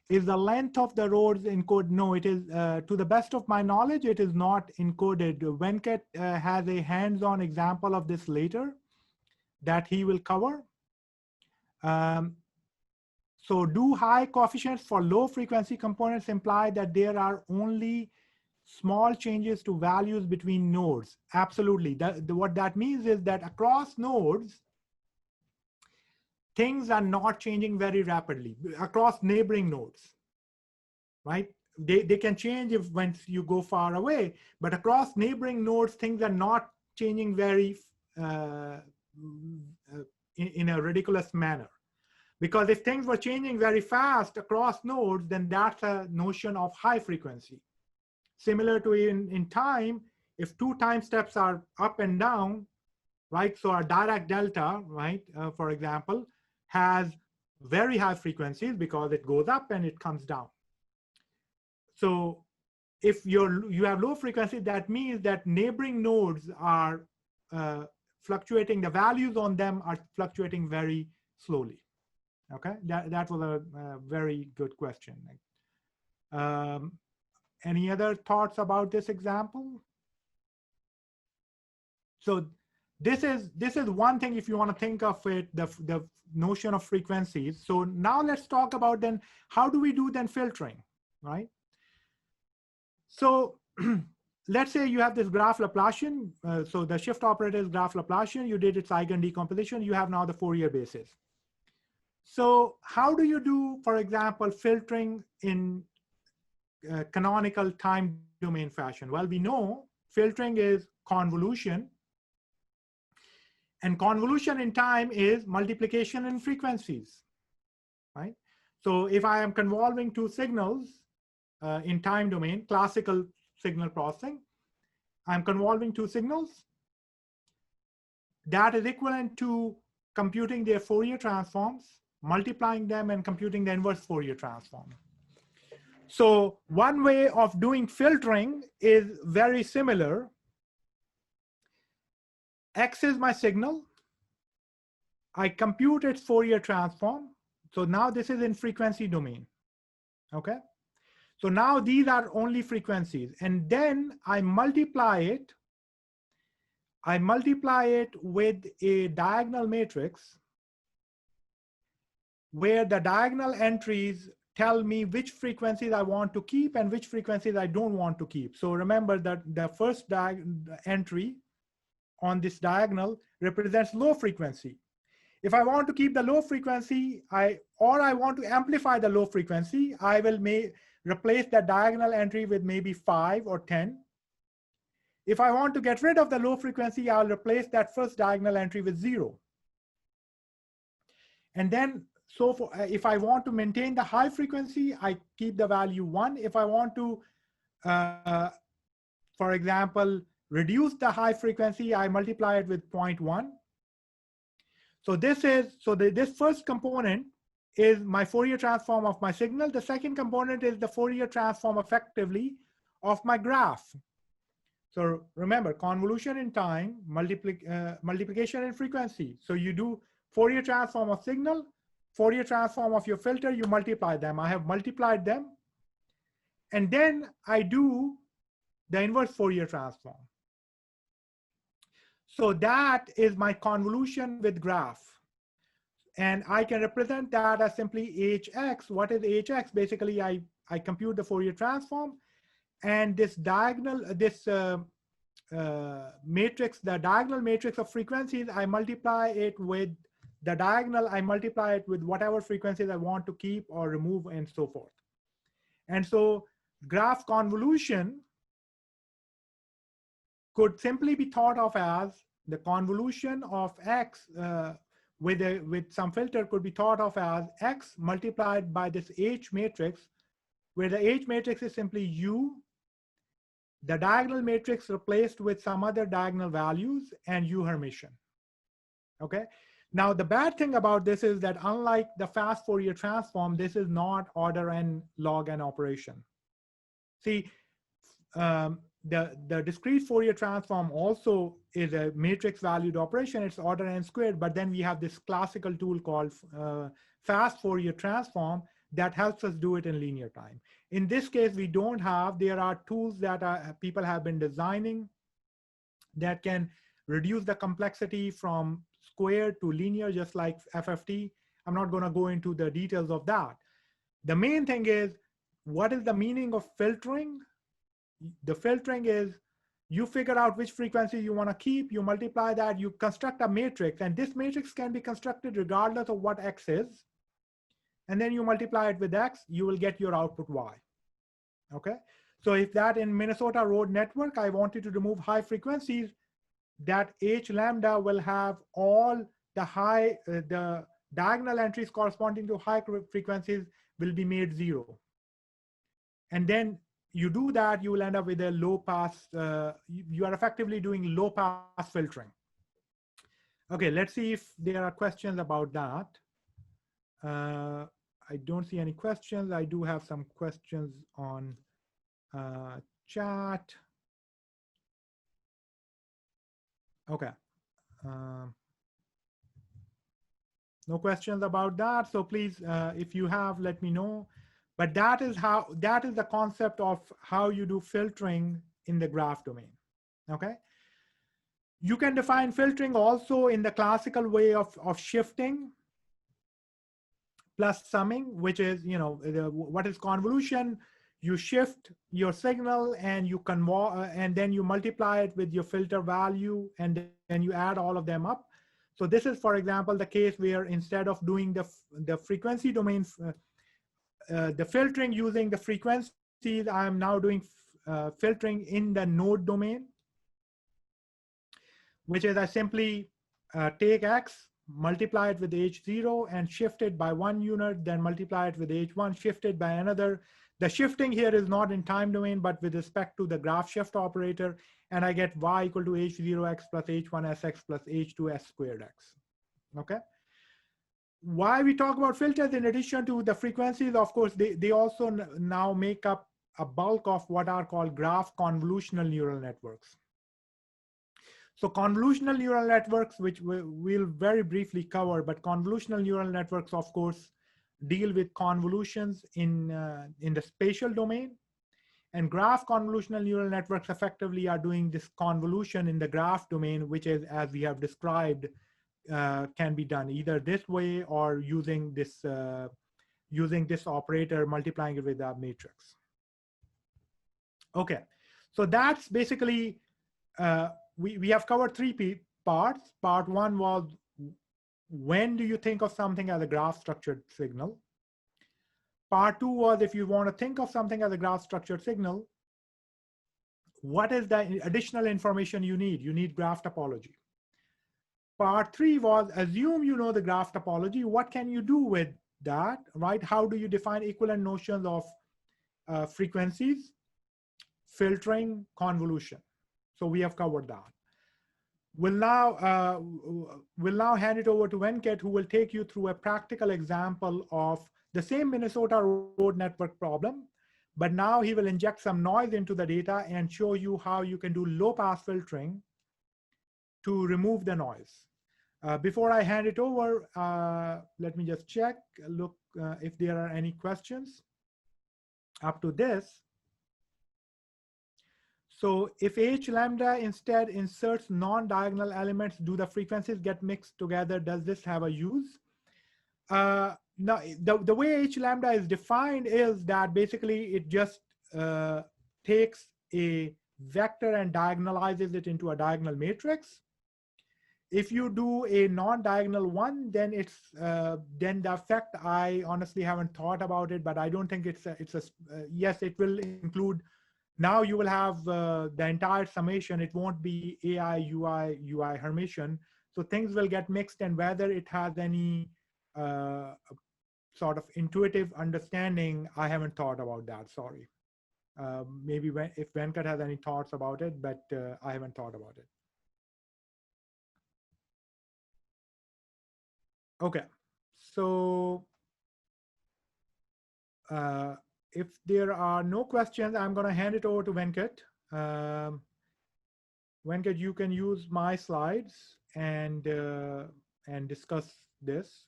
Is the length of the roads encoded? No, it is, to the best of my knowledge, it is not encoded. Venkat has a hands-on example of this later that he will cover. So do high coefficients for low frequency components imply that there are only small changes to values between nodes? Absolutely. What that means is that across nodes, things are not changing very rapidly across neighboring nodes, right? They can change if once you go far away, but across neighboring nodes, things are not changing very in a ridiculous manner. Because if things were changing very fast across nodes, then that's a notion of high frequency. Similar to in time, if two time steps are up and down, right? So our Dirac delta, right, for example, has very high frequencies because it goes up and it comes down. So if you have low frequency, that means that neighboring nodes are fluctuating, the values on them are fluctuating very slowly. Okay, that was a very good question. Any other thoughts about this example? So this is one thing if you want to think of it, the notion of frequencies. So now let's talk about then how do we do then filtering, right? So let's say you have this graph Laplacian. So the shift operator is graph Laplacian. You did its Eigen decomposition. You have now the Fourier basis. So how do you do, for example, filtering in canonical time domain fashion? Well, we know filtering is convolution. And convolution in time is multiplication in frequencies, right? So if I am convolving two signals in time domain, classical signal processing, I'm convolving two signals. That is equivalent to computing their Fourier transforms, multiplying them and computing the inverse Fourier transform. So one way of doing filtering is very similar. X is my signal. I compute its Fourier transform. So now this is in frequency domain. Okay. So now these are only frequencies. And then I multiply it. I multiply it with a diagonal matrix where the diagonal entries tell me which frequencies I want to keep and which frequencies I don't want to keep. So remember that the first entry on this diagonal represents low frequency. If I want to keep the low frequency, or I want to amplify the low frequency, I will replace that diagonal entry with maybe 5 or 10. If I want to get rid of the low frequency, I'll replace that first diagonal entry with 0. And then, so if I want to maintain the high frequency, I keep the value 1. If I want to, for example, reduce the high frequency, I multiply it with 0.1. So this first component is my Fourier transform of my signal. The second component is the Fourier transform effectively of my graph. So remember, convolution in time, multiplication in frequency. So you do Fourier transform of signal, Fourier transform of your filter, you multiply them. I have multiplied them. And then I do the inverse Fourier transform. So that is my convolution with graph. And I can represent that as simply hx. What is hx? Basically, I compute the Fourier transform. And this diagonal, matrix, the diagonal matrix of frequencies, I multiply it with the diagonal, I multiply it with whatever frequencies I want to keep or remove and so forth. And so graph convolution could simply be thought of as the convolution of x with some filter could be thought of as x multiplied by this H matrix, where the H matrix is simply U, the diagonal matrix replaced with some other diagonal values, and U Hermitian. Okay. Now, the bad thing about this is that unlike the fast Fourier transform, this is not order n log n operation. See, the discrete Fourier transform also is a matrix valued operation. It's order n squared, but then we have this classical tool called fast Fourier transform that helps us do it in linear time. In this case, we don't have. There are tools that people have been designing that can reduce the complexity from squared to linear, just like FFT. I'm not going to go into the details of that. The main thing is, what is the meaning of filtering? The filtering is you figure out which frequency you want to keep, you multiply that, you construct a matrix, and this matrix can be constructed regardless of what X is. And then you multiply it with X, you will get your output Y. Okay. So if that in Minnesota road network, I wanted to remove high frequencies, that H lambda will have all the diagonal entries corresponding to high frequencies will be made 0. And then you do that, you will end up with a low pass. You are effectively doing low pass filtering. Okay, let's see if there are questions about that. I don't see any questions. I do have some questions on chat. Okay. No questions about that. So please, if you have, let me know. But that is the concept of how you do filtering in the graph domain. Okay. You can define filtering also in the classical way of shifting plus summing, which is, what is convolution? You shift your signal and you and then you multiply it with your filter value, and then you add all of them up. So this is, for example, the case where instead of doing the frequency domain, the filtering using the frequencies, I am now doing filtering in the node domain, which is I simply take X, multiply it with H0 and shift it by 1 unit, then multiply it with H1, shift it by another. The shifting here is not in time domain, but with respect to the graph shift operator, and I get Y equal to H0x plus H1SX plus H2S squared X. Okay. Why we talk about filters in addition to the frequencies, of course, they also now make up a bulk of what are called graph convolutional neural networks. So convolutional neural networks, which we'll very briefly cover, but convolutional neural networks, of course, deal with convolutions in the spatial domain. And graph convolutional neural networks effectively are doing this convolution in the graph domain, which is, as we have described, can be done either this way or using this operator, multiplying it with a matrix. Okay, so that's basically, we have covered 3 parts. Part 1 was, when do you think of something as a graph structured signal? Part 2 was, if you want to think of something as a graph structured signal, what is the additional information you need? You need graph topology. Part 3 was, assume you know the graph topology. What can you do with that, right? How do you define equivalent notions of frequencies, filtering, convolution? So we have covered that. We'll now hand it over to Venkat, who will take you through a practical example of the same Minnesota road network problem, but now he will inject some noise into the data and show you how you can do low pass filtering to remove the noise. Before I hand it over, let me just check, look if there are any questions up to this. So if H lambda instead inserts non-diagonal elements, do the frequencies get mixed together? Does this have a use? Now, the way H lambda is defined is that basically it just takes a vector and diagonalizes it into a diagonal matrix. If you do a non-diagonal one, then it's then the effect, I honestly haven't thought about it, but I don't think it's a yes, it will include. Now you will have the entire summation. It won't be AI, UI Hermitian. So things will get mixed, and whether it has any sort of intuitive understanding, I haven't thought about that, sorry. Maybe if Venkat has any thoughts about it, but I haven't thought about it. Okay, so if there are no questions, I'm going to hand it over to Venkat Venkat, you can use my slides and discuss this.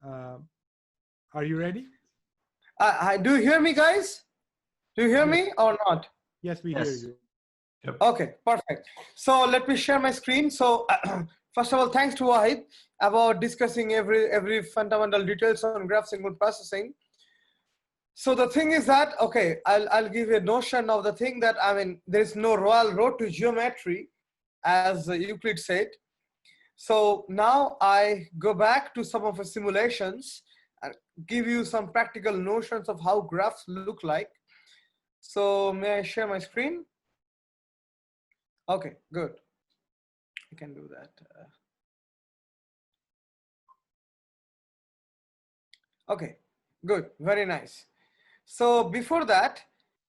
Are you ready? Do you hear me, guys? Do you hear me or not? Yes, we hear you. Yep. Okay, perfect. So let me share my screen. So first of all, thanks to Waheed about discussing every fundamental details on graph signal processing. So the thing is that, okay, I'll give you a notion of the thing that, I mean, there is no royal road to geometry, as Euclid said. So now I go back to some of the simulations and give you some practical notions of how graphs look like. So may I share my screen? Okay, good. I can do that. Okay, good, very nice. So before that,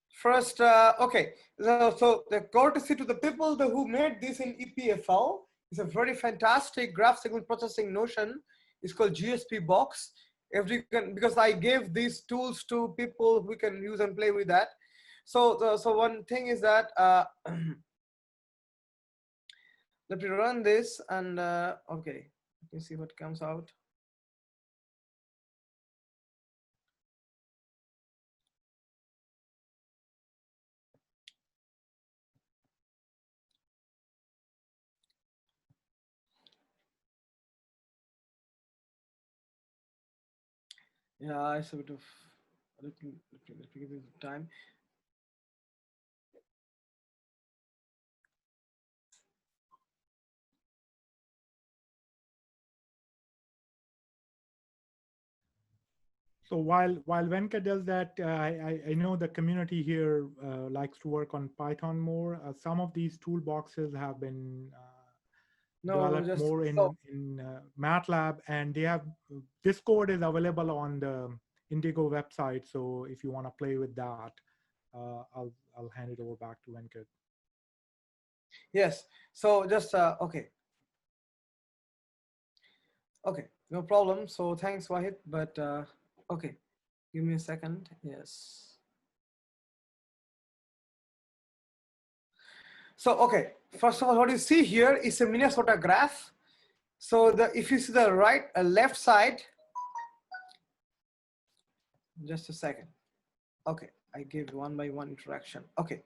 first, okay, so the courtesy to the people who made this in EPFL, it's a very fantastic graph signal processing notion. It's called GSP box. Because I gave these tools to people who can use and play with that. So one thing is that, let me run this and okay, let me see what comes out. Yeah, it's a bit of, let me give you the time. So while Venkat does that, I know the community here likes to work on Python more. Some of these toolboxes have been developed more in MATLAB, and they have, this code is available on the Indigo website. So if you want to play with that, I'll hand it over back to Venkat. Yes. So just okay. Okay, no problem. So thanks, Waheed. But okay, give me a second. Yes. So okay, first of all, what you see here is a Minnesota graph. So if you see the left side, just a second. Okay, I gave one by one interaction. Okay,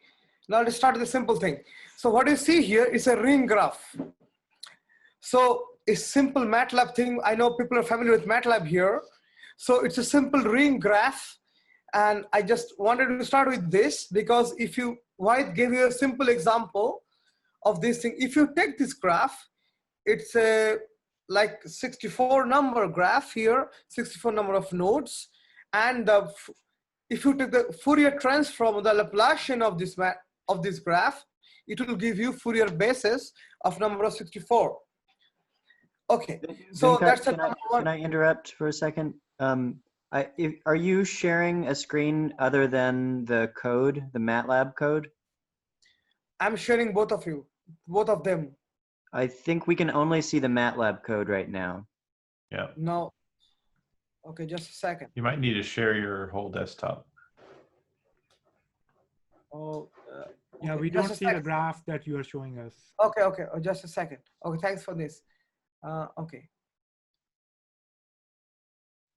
now let's start with the simple thing. So what you see here is a ring graph. So a simple MATLAB thing. I know people are familiar with MATLAB here. So it's a simple ring graph. And I just wanted to start with this because White gave you a simple example of this thing. If you take this graph, it's a like 64 number graph here, 64 number of nodes. And if you take the Fourier transform, the Laplacian of this graph, it will give you Fourier basis of number of 64. Okay, so Venkat, that's can I interrupt for a second? Are you sharing a screen other than the code, the MATLAB code? I'm sharing both of them. I think we can only see the MATLAB code right now. Yeah. No. Okay, just a second. You might need to share your whole desktop. Oh, yeah, okay, we don't see the graph that you are showing us. Okay, okay, oh, just a second. Okay, thanks for this. Okay.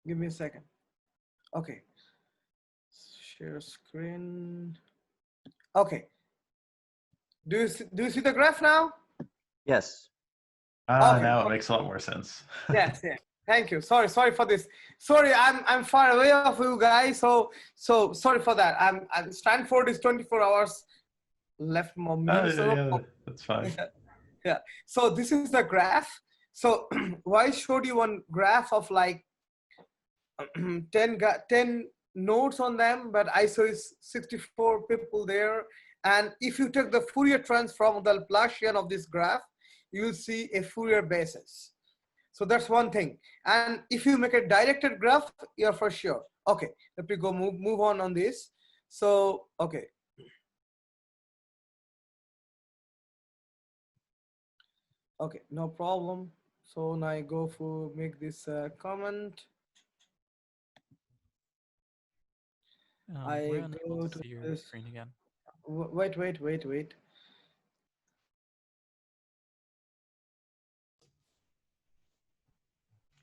Give me a second. Okay. Share screen. Okay. Do you see the graph now? Yes. Okay. Now it makes a lot more sense. Yes, yeah. Thank you. Sorry for this. Sorry, I'm far away of you guys. So sorry for that. Stanford is 24 hours left more minutes. Yeah, that's fine. Yeah. So this is the graph. So why showed you one graph of like 10 nodes on them, but ISO is 64 people there. And if you take the Fourier transform of the Laplacian of this graph, you'll see a Fourier basis. So that's one thing. And if you make a directed graph, you're for sure. Okay, let me go move on this. So, okay. Okay, no problem. So now I go for make this comment. We're unable to see your screen again. Wait.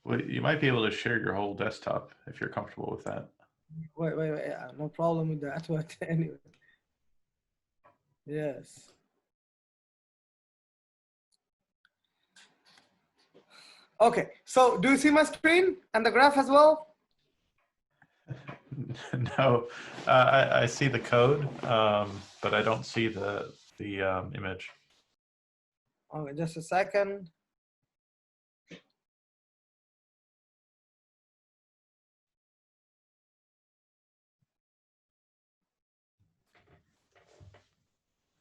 Well, you might be able to share your whole desktop if you're comfortable with that. Wait. Yeah, no problem with that. But anyway. Yes. Okay. So do you see my screen and the graph as well? No, I see the code, but I don't see the image. Okay, just a second.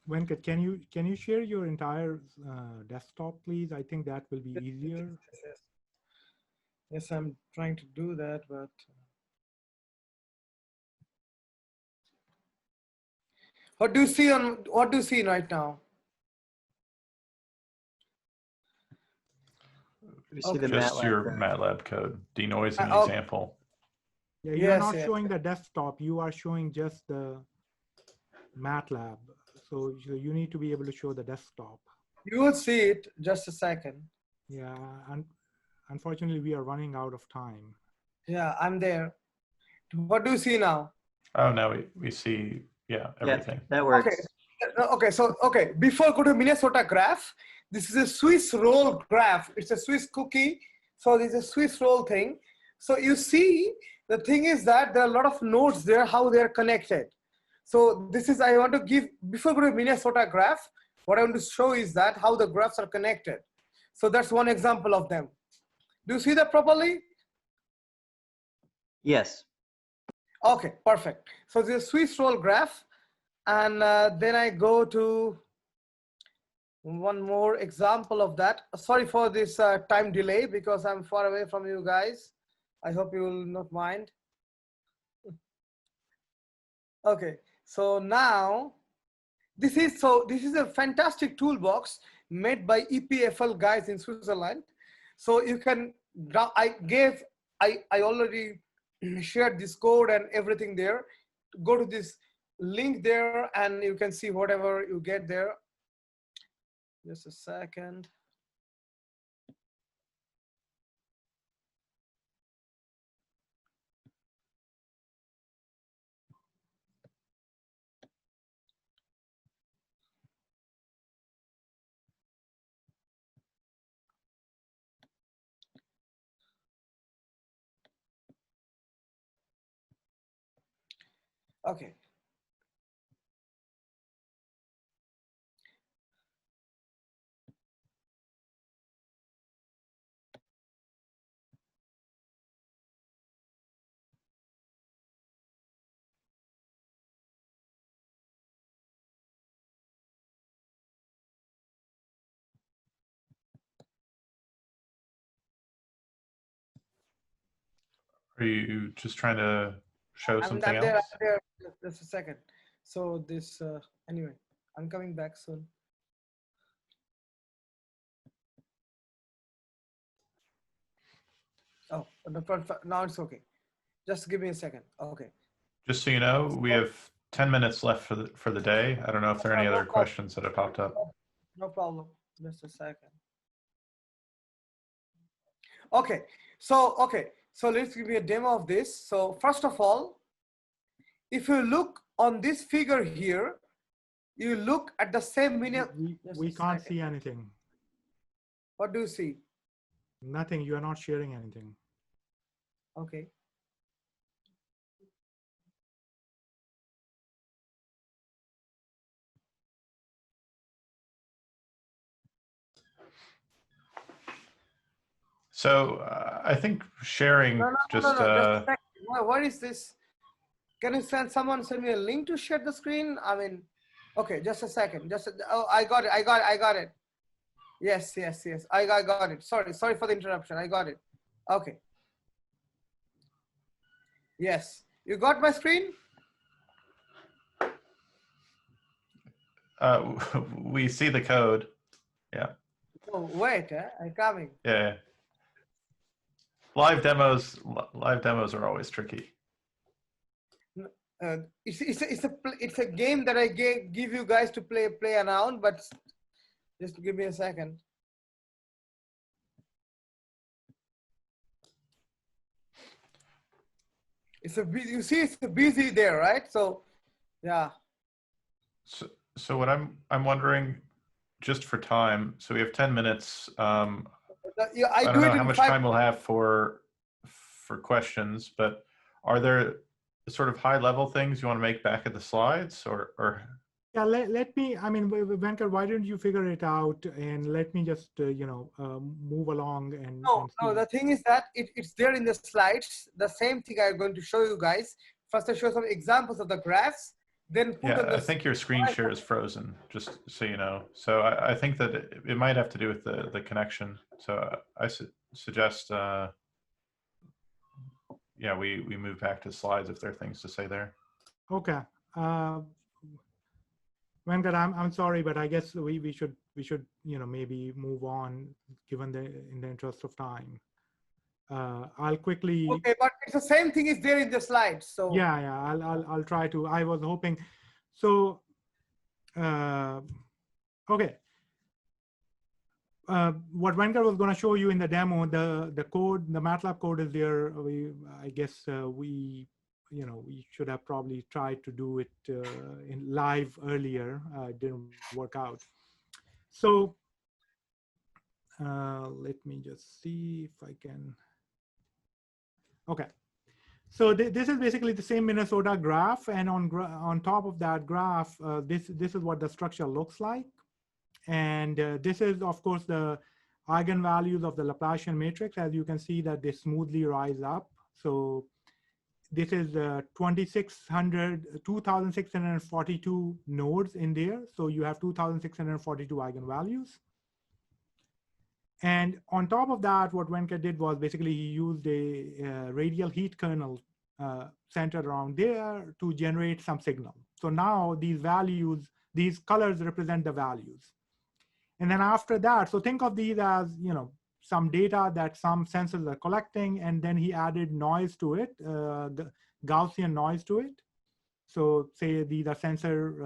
Venkat, can you share your entire desktop, please? I think that will be easier. Yes, I'm trying to do that, but what do you see right now? We see Okay. the Just MATLAB your code. MATLAB code, denoising Oh. example. Yeah, you're Yes, not yes. showing the desktop. You are showing just the MATLAB. So you need to be able to show the desktop. You will see it. Just a second. Yeah, and unfortunately, we are running out of time. Yeah, I'm there. What do you see now? Oh, now we see, yeah, everything. Yeah, that works. Okay. Before go to Minnesota graph, this is a Swiss roll graph. It's a Swiss cookie. So there's a Swiss roll thing. So you see, the thing is that there are a lot of nodes there, how they're connected. So this is, I want to give, before go to Minnesota graph, what I want to show is that how the graphs are connected. So that's one example of them. Do you see that properly? Yes. Okay, perfect. So this is a Swiss roll graph. And then I go to one more example of that. Sorry for this time delay because I'm far away from you guys. I hope you will not mind. Okay, so now this is a fantastic toolbox made by EPFL guys in Switzerland. So you can, I already shared this code and everything there. Go to this link there and you can see whatever you get there. Just a second. Okay. Are you just trying to show something I'm there, else? I'm there. Just a second. So this, anyway, I'm coming back soon. Oh, now it's okay. Just give me a second. Okay. Just so you know, we have 10 minutes left for the day. I don't know if there are any other questions that have popped up. No problem. Just a second. Okay. So let's give you a demo of this. So first of all, if you look on this figure here, you look at the same We can't see anything. What do you see? Nothing. You are not sharing anything. Okay. So I think sharing No, just just a second. What is this? Can you someone send me a link to share the screen? I mean, okay, just a second. Oh, I got it. Yes. I got it. Sorry for the interruption. I got it. Okay. Yes. You got my screen? we see the code. Yeah. Oh, wait, I'm coming. Yeah. Live demos are always tricky. It's a game that I give you guys to play around, but just give me a second. You see it's busy there, right? So yeah. So what I'm wondering, just for time, so we have 10 minutes. Yeah, I don't know how much time we'll have for questions, but are there sort of high level things you want to make back at the slides, or? Yeah, let me, I mean, Venkat, why don't you figure it out and let me just, move along and. No, the thing is that it's there in the slides. The same thing I'm going to show you guys. First, I show some examples of the graphs. Then put on the I think your screen share is frozen, just so you know. So I think that it might have to do with the connection. So I suggest, yeah, we move back to slides if there are things to say there. Okay. Venkat, I'm sorry, but I guess we should maybe move on given in the interest of time. I'll quickly. Okay, but it's the same thing is there in the slides. So yeah, I'll try to. I was hoping. So, okay. What Venkat was going to show you in the demo, the code, the MATLAB code is there. I guess we should have probably tried to do it in live earlier. It didn't work out. So let me just see if I can. Okay. So this is basically the same Minnesota graph, and on top of that graph, this is what the structure looks like. And this is, of course, the eigenvalues of the Laplacian matrix. As you can see that they smoothly rise up. So this is 2,642 nodes in there. So you have 2,642 eigenvalues. And on top of that, what Venkat did was basically he used a radial heat kernel centered around there to generate some signal. So now these values, these colors represent the values. And then after that, so think of these as, some data that some sensors are collecting, and then he added noise to it, Gaussian noise to it. So say these are sensor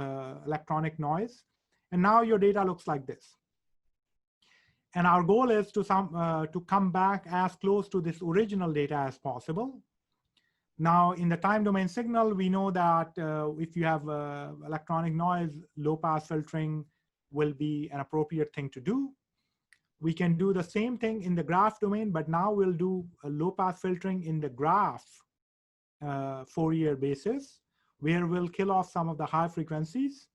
electronic noise. And now your data looks like this. And our goal is to come back as close to this original data as possible. Now, in the time domain signal, we know that if you have electronic noise, low pass filtering will be an appropriate thing to do. We can do the same thing in the graph domain, but now we'll do a low pass filtering in the graph Fourier basis, where we'll kill off some of the high frequencies.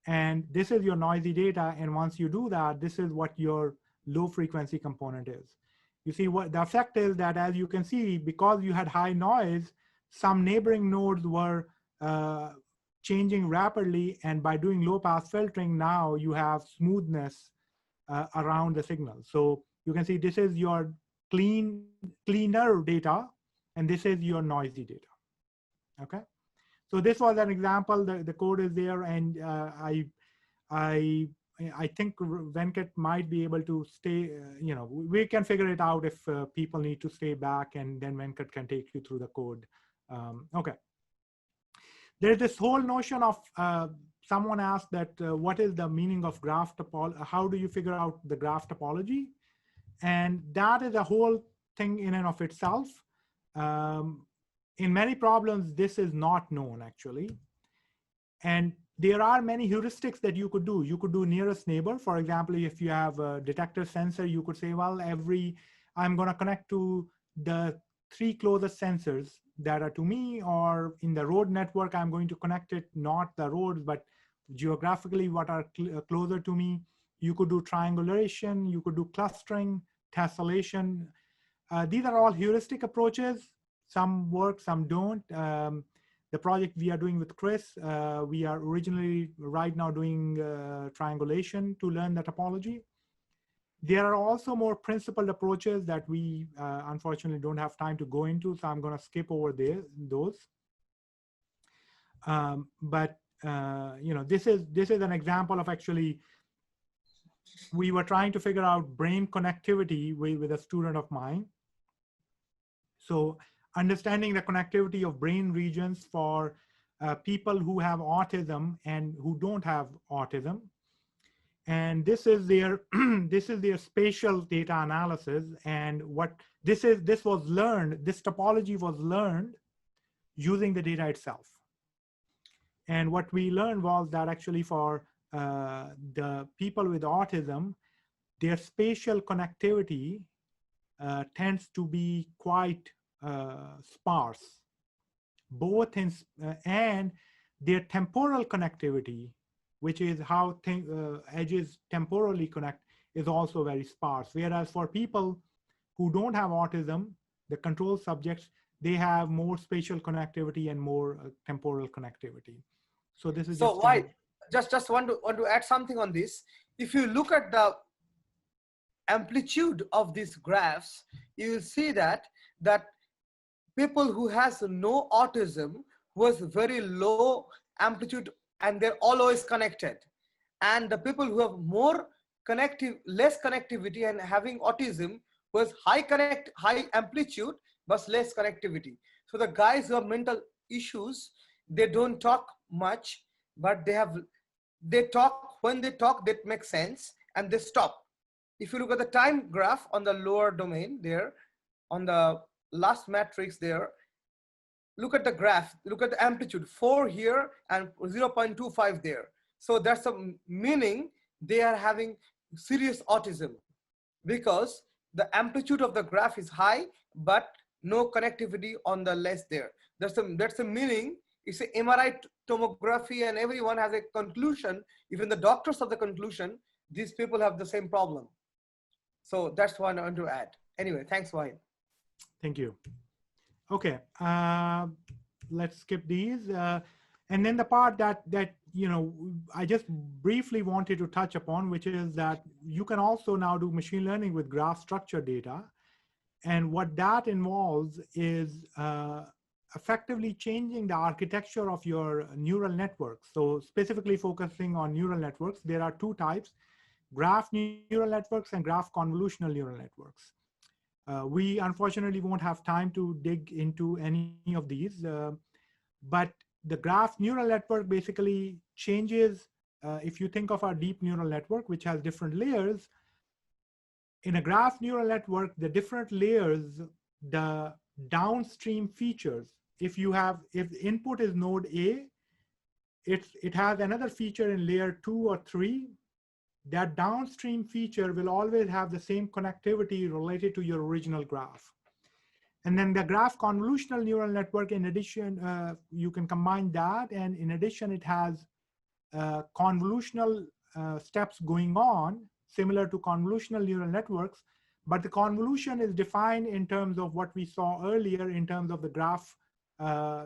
And this is your noisy data. And once you do that, this is what your low frequency component is. You see what the effect is that, as you can see, because you had high noise, some neighboring nodes were changing rapidly. And by doing low pass filtering, now you have smoothness around the signal. So you can see this is your cleaner data, and this is your noisy data. Okay. So this was an example. The code is there, and I think Venkat might be able to stay, we can figure it out if people need to stay back, and then Venkat can take you through the code. Okay. There's this whole notion of, someone asked that, what is the meaning of graph topology? How do you figure out the graph topology? And that is a whole thing in and of itself. In many problems, this is not known actually. And there are many heuristics that you could do. You could do nearest neighbor. For example, if you have a detector sensor, you could say, well, I'm going to connect to the 3 closest sensors that are to me, or in the road network, I'm going to connect it, not the roads, but geographically what are closer to me. You could do triangulation, you could do clustering, tessellation. These are all heuristic approaches. Some work, some don't. The project we are doing with Chris, we are originally right now doing triangulation to learn the topology. There are also more principled approaches that we unfortunately don't have time to go into, so I'm going to skip over those. This is an example of actually, we were trying to figure out brain connectivity with a student of mine. So understanding the connectivity of brain regions for people who have autism and who don't have autism. And this is their this is their spatial data analysis. And what this was learned, this topology was learned using the data itself. And what we learned was that actually for the people with autism, their spatial connectivity tends to be quite sparse, both in and their temporal connectivity, which is how edges temporally connect, is also very sparse. Whereas for people who don't have autism, the control subjects, they have more spatial connectivity and more temporal connectivity. So this is so just want to add something on this. If you look at the amplitude of these graphs, you will see that people who has no autism was very low amplitude, and they're always connected. And the people who have less connectivity and having autism was high amplitude but less connectivity. So the guys who have mental issues, they don't talk much, but they talk. When they talk, that makes sense, and they stop. If you look at the time graph on the lower domain there, on the last matrix there, look at the graph, look at the amplitude, 4 here and 0.25 there. So that's the meaning they are having serious autism, because the amplitude of the graph is high, but no connectivity on the less there. That's the meaning. It's a MRI tomography, and everyone has a conclusion. Even the doctors have the conclusion. These people have the same problem. So that's what I want to add. Anyway, thanks, Waheed. Thank you. Okay, let's skip these. And then the part that I just briefly wanted to touch upon, which is that you can also now do machine learning with graph structure data. And what that involves is effectively changing the architecture of your neural networks. So specifically focusing on neural networks, there are two types: graph neural networks and graph convolutional neural networks. We unfortunately won't have time to dig into any of these, but the graph neural network basically changes, if you think of our deep neural network, which has different layers. In a graph neural network, the different layers, the downstream features, if input is node A, it has another feature in layer 2 or 3. That downstream feature will always have the same connectivity related to your original graph. And then the graph convolutional neural network, in addition, you can combine that, and in addition, it has convolutional steps going on, similar to convolutional neural networks, but the convolution is defined in terms of what we saw earlier in terms of the graph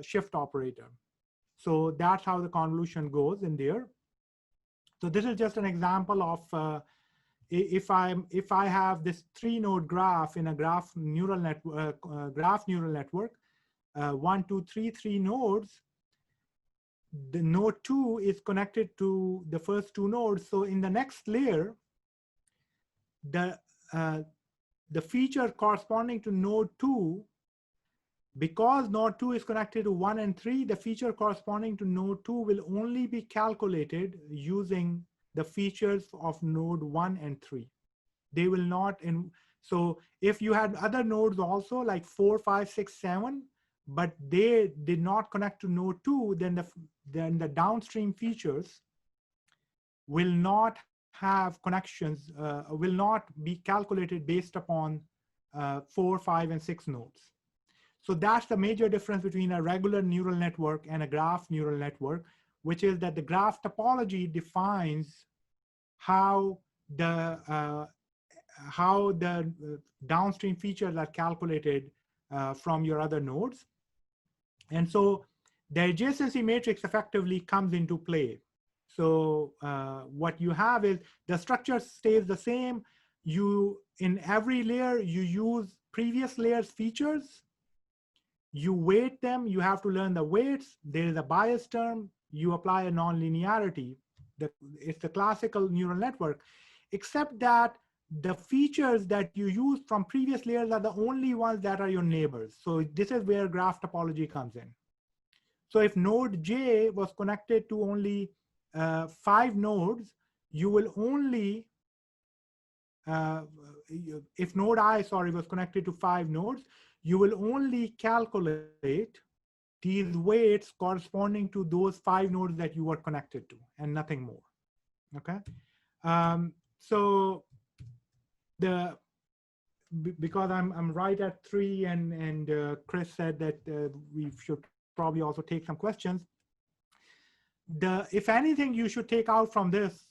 shift operator. So that's how the convolution goes in there. So this is just an example of if I have this 3-node graph in a graph neural network, 1, 2, 3 nodes. The node 2 is connected to the first 2 nodes. So in the next layer, the feature corresponding to node 2, because node 2 is connected to 1 and 3, the feature corresponding to node 2 will only be calculated using the features of node 1 and 3. They will not, so if you had other nodes also like 4, 5, 6, 7, but they did not connect to node 2, then the downstream features will not have connections, will not be calculated based upon 4, 5, and 6 nodes. So that's the major difference between a regular neural network and a graph neural network, which is that the graph topology defines how the downstream features are calculated from your other nodes. And so the adjacency matrix effectively comes into play. So what you have is the structure stays the same. In every layer, you use previous layer's features. You weight them, you have to learn the weights. There is a bias term, you apply a nonlinearity. It's the classical neural network, except that the features that you use from previous layers are the only ones that are your neighbors. So this is where graph topology comes in. So if node J was connected to only 5 nodes, you will only, if node I, was connected to 5 nodes, you will only calculate these weights corresponding to those 5 nodes that you were connected to and nothing more, okay? So because I'm right at 3 and Chris said that we should probably also take some questions. If anything you should take out from this,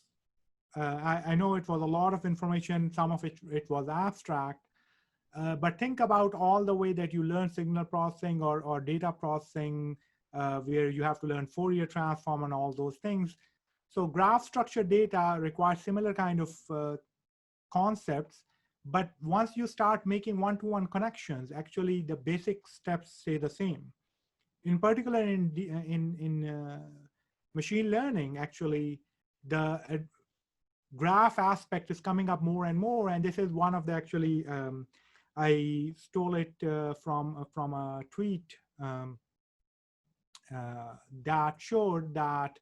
I know it was a lot of information, some of it was abstract, but think about all the way that you learn signal processing or data processing, where you have to learn Fourier transform and all those things. So graph structured data requires similar kind of concepts, but once you start making one-to-one connections, actually the basic steps stay the same. In particular, in machine learning, actually, the graph aspect is coming up more and more, and this is one of the actually, I stole it from a tweet that showed that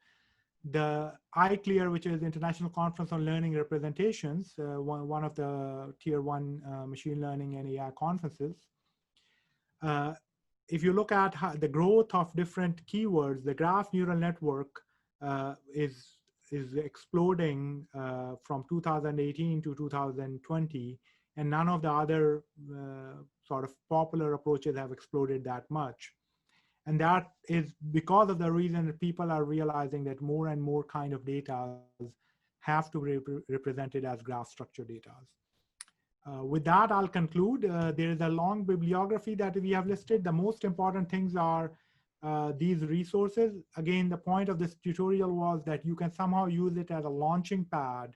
the ICLEAR, which is International Conference on Learning Representations, one of the tier 1 machine learning and AI conferences, if you look at the growth of different keywords, the graph neural network is exploding from 2018 to 2020, and none of the other sort of popular approaches have exploded that much. And that is because of the reason that people are realizing that more and more kind of data have to be represented as graph structured data. With that, I'll conclude. There is a long bibliography that we have listed. The most important things are these resources. Again, the point of this tutorial was that you can somehow use it as a launching pad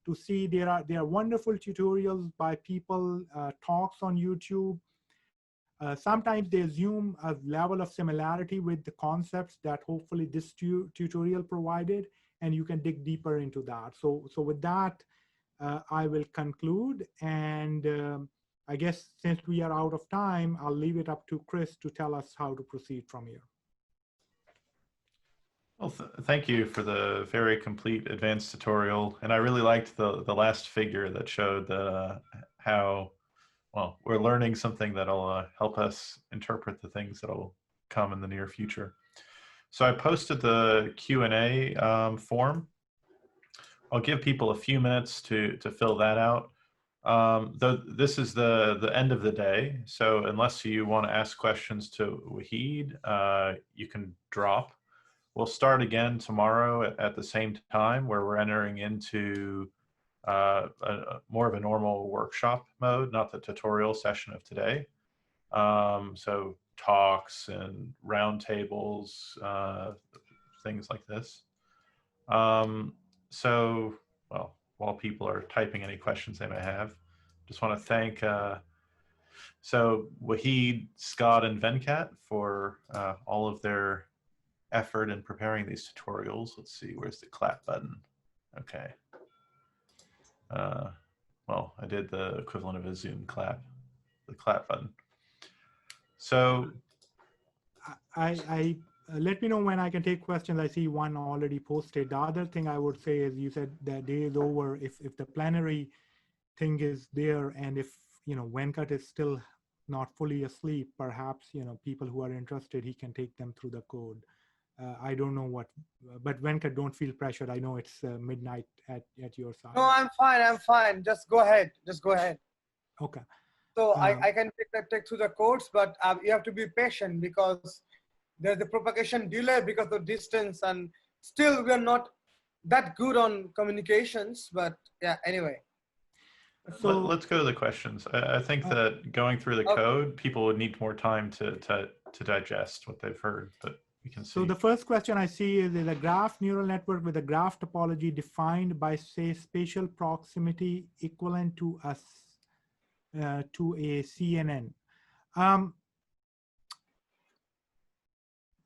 to see there are wonderful tutorials by people, talks on YouTube. Sometimes they assume a level of similarity with the concepts that hopefully this tutorial provided, and you can dig deeper into that. So with that, I will conclude, and I guess since we are out of time, I'll leave it up to Chris to tell us how to proceed from here. Well, thank you for the very complete advanced tutorial, and I really liked the last figure that showed how, well, we're learning something that'll help us interpret the things that'll come in the near future. So I posted the Q&A form. I'll give people a few minutes to fill that out. This is the end of the day, so unless you want to ask questions to Waheed, you can drop. We'll start again tomorrow at the same time, where we're entering into more of a normal workshop mode, not the tutorial session of today. So talks and roundtables, things like this. So, well, while people are typing any questions they may have, just want to thank so Waheed, Scott, and Venkat for all of their effort in preparing these tutorials. Let's see, where's the clap button? Okay. Well, I did the equivalent of a Zoom clap, the clap button. So I let me know when I can take questions. I see one already posted. The other thing I would say is, you said the day is over. If the plenary thing is there, and if Venkat is still not fully asleep, perhaps people who are interested, he can take them through the code. I don't know what, but Venkat, don't feel pressured. I know it's midnight at your side. No, I'm fine. I'm fine. Just go ahead. Just go ahead. Okay. So I can take through the codes, but you have to be patient because there's the propagation delay because of distance, and still we're not that good on communications. But yeah, anyway. So let's go to the questions. I think that going through the code, people would need more time to digest what they've heard, but we can see. So the first question I see is a graph neural network with a graph topology defined by, say, spatial proximity equivalent to a CNN.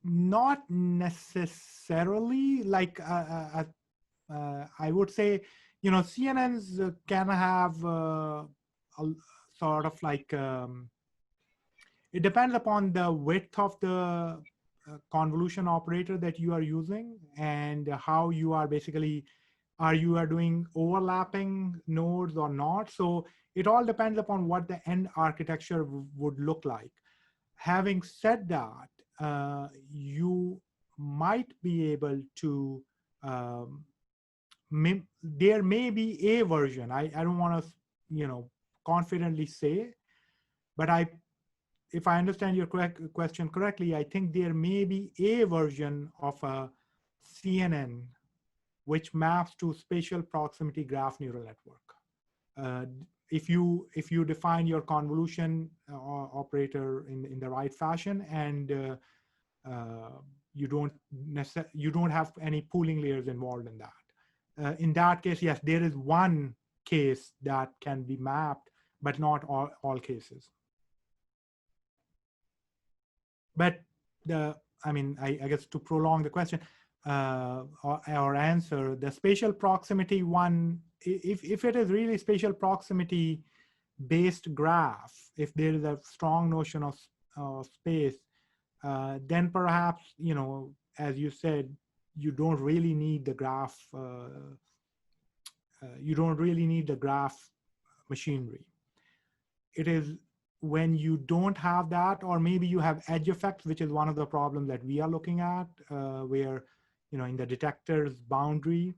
Not necessarily. Like I would say, CNNs can have a sort of like, it depends upon the width of the convolution operator that you are using, and how you are basically, you are doing overlapping nodes or not. So it all depends upon what the end architecture would look like. Having said that, you might be able to, there may be a version, I don't want to, confidently say, but if I understand your question correctly, I think there may be a version of a CNN which maps to spatial proximity graph neural network. If you define your convolution operator in the right fashion, and you don't have any pooling layers involved in that. In that case, yes, there is one case that can be mapped, but not all cases. But I guess to prolong the question, or answer, the spatial proximity one, if it is really spatial proximity based graph, if there is a strong notion of space, then perhaps, as you said, you don't really need the graph. You don't really need the graph machinery. It is when you don't have that, or maybe you have edge effects, which is one of the problems that we are looking at, where, in the detector's boundary,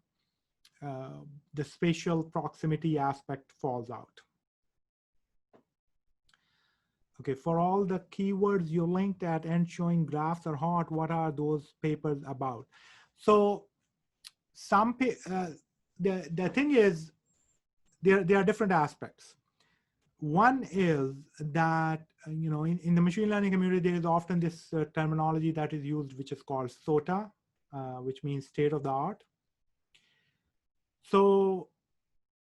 the spatial proximity aspect falls out. Okay, for all the keywords you linked at and showing graphs are hot, what are those papers about? So the thing is, there are different aspects. One is that, in the machine learning community, there is often this terminology that is used, which is called SOTA, which means state of the art. So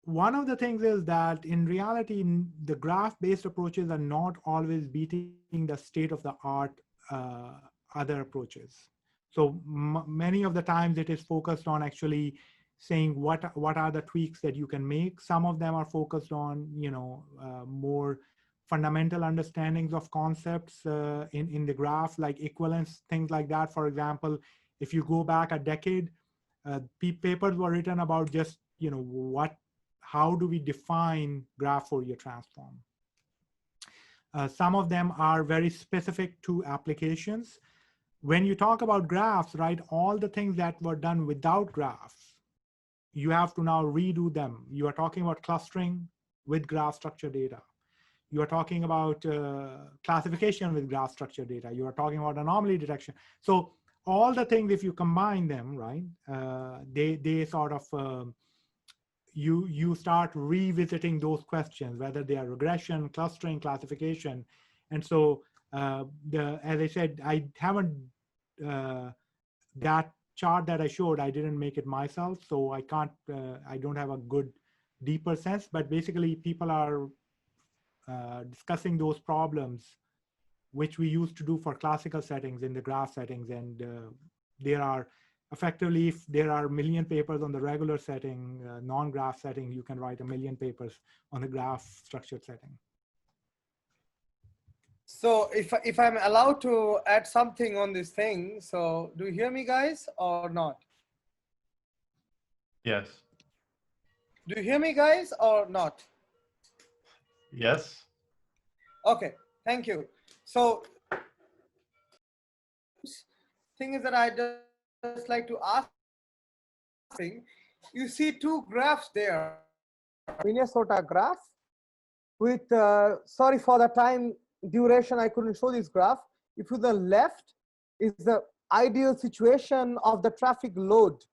one of the things is that in reality, the graph-based approaches are not always beating the state of the art other approaches. So many of the times it is focused on actually saying what are the tweaks that you can make. Some of them are focused on, more fundamental understandings of concepts in the graph, like equivalence, things like that. For example, if you go back a decade, papers were written about just, how do we define graph Fourier transform? Some of them are very specific to applications. When you talk about graphs, right, all the things that were done without graphs, you have to now redo them. You are talking about clustering with graph structure data. You are talking about classification with graph structure data. You are talking about anomaly detection. So all the things, if you combine them, right, they sort of, you start revisiting those questions, whether they are regression, clustering, classification. And so as I said, I haven't, that chart that I showed, I didn't make it myself, so I can't, I don't have a good, deeper sense, but basically people are discussing those problems, which we used to do for classical settings in the graph settings. And there are, effectively, if there are 1 million papers on the regular setting, non-graph setting, you can write 1 million papers on the graph structured setting. So if I'm allowed to add something on this thing, so do you hear me, guys, or not? Yes. Do you hear me, guys, or not? Yes. Okay, thank you. So thing is that I just like to ask, you see two graphs there. Minnesota graph with, sorry for the time duration, I couldn't show this graph. If to the left is the ideal situation of the traffic load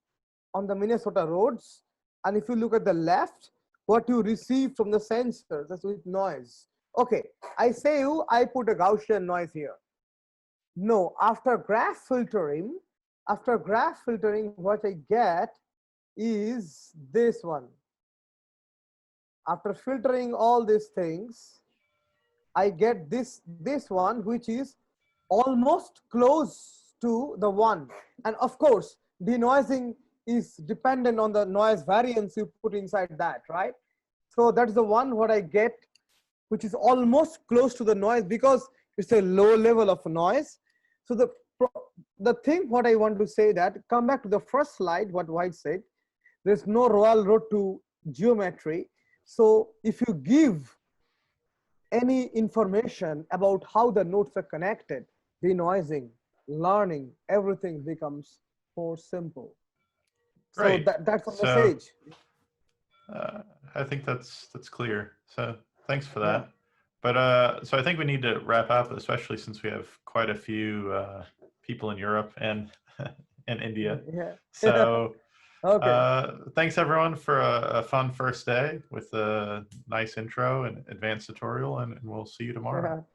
on the Minnesota roads. And if you look at the left, what you receive from the sensors, that's with noise. Okay, I say you, I put a Gaussian noise here. No, after graph filtering, what I get is this one. After filtering all these things, I get this one, which is almost close to the one. And of course, denoising is dependent on the noise variance you put inside that, right? So that's the one what I get, which is almost close to the noise because it's a low level of noise. So the thing what I want to say that, come back to the first slide, what Waheed said, there's no royal road to geometry. So if you give any information about how the nodes are connected, denoising, learning, everything becomes more simple. Great. So that's the message. I think that's clear. So thanks for that. Yeah. But so I think we need to wrap up, especially since we have quite a few people in Europe and India. Yeah. So okay. Thanks everyone for a fun first day with a nice intro and advanced tutorial, and we'll see you tomorrow.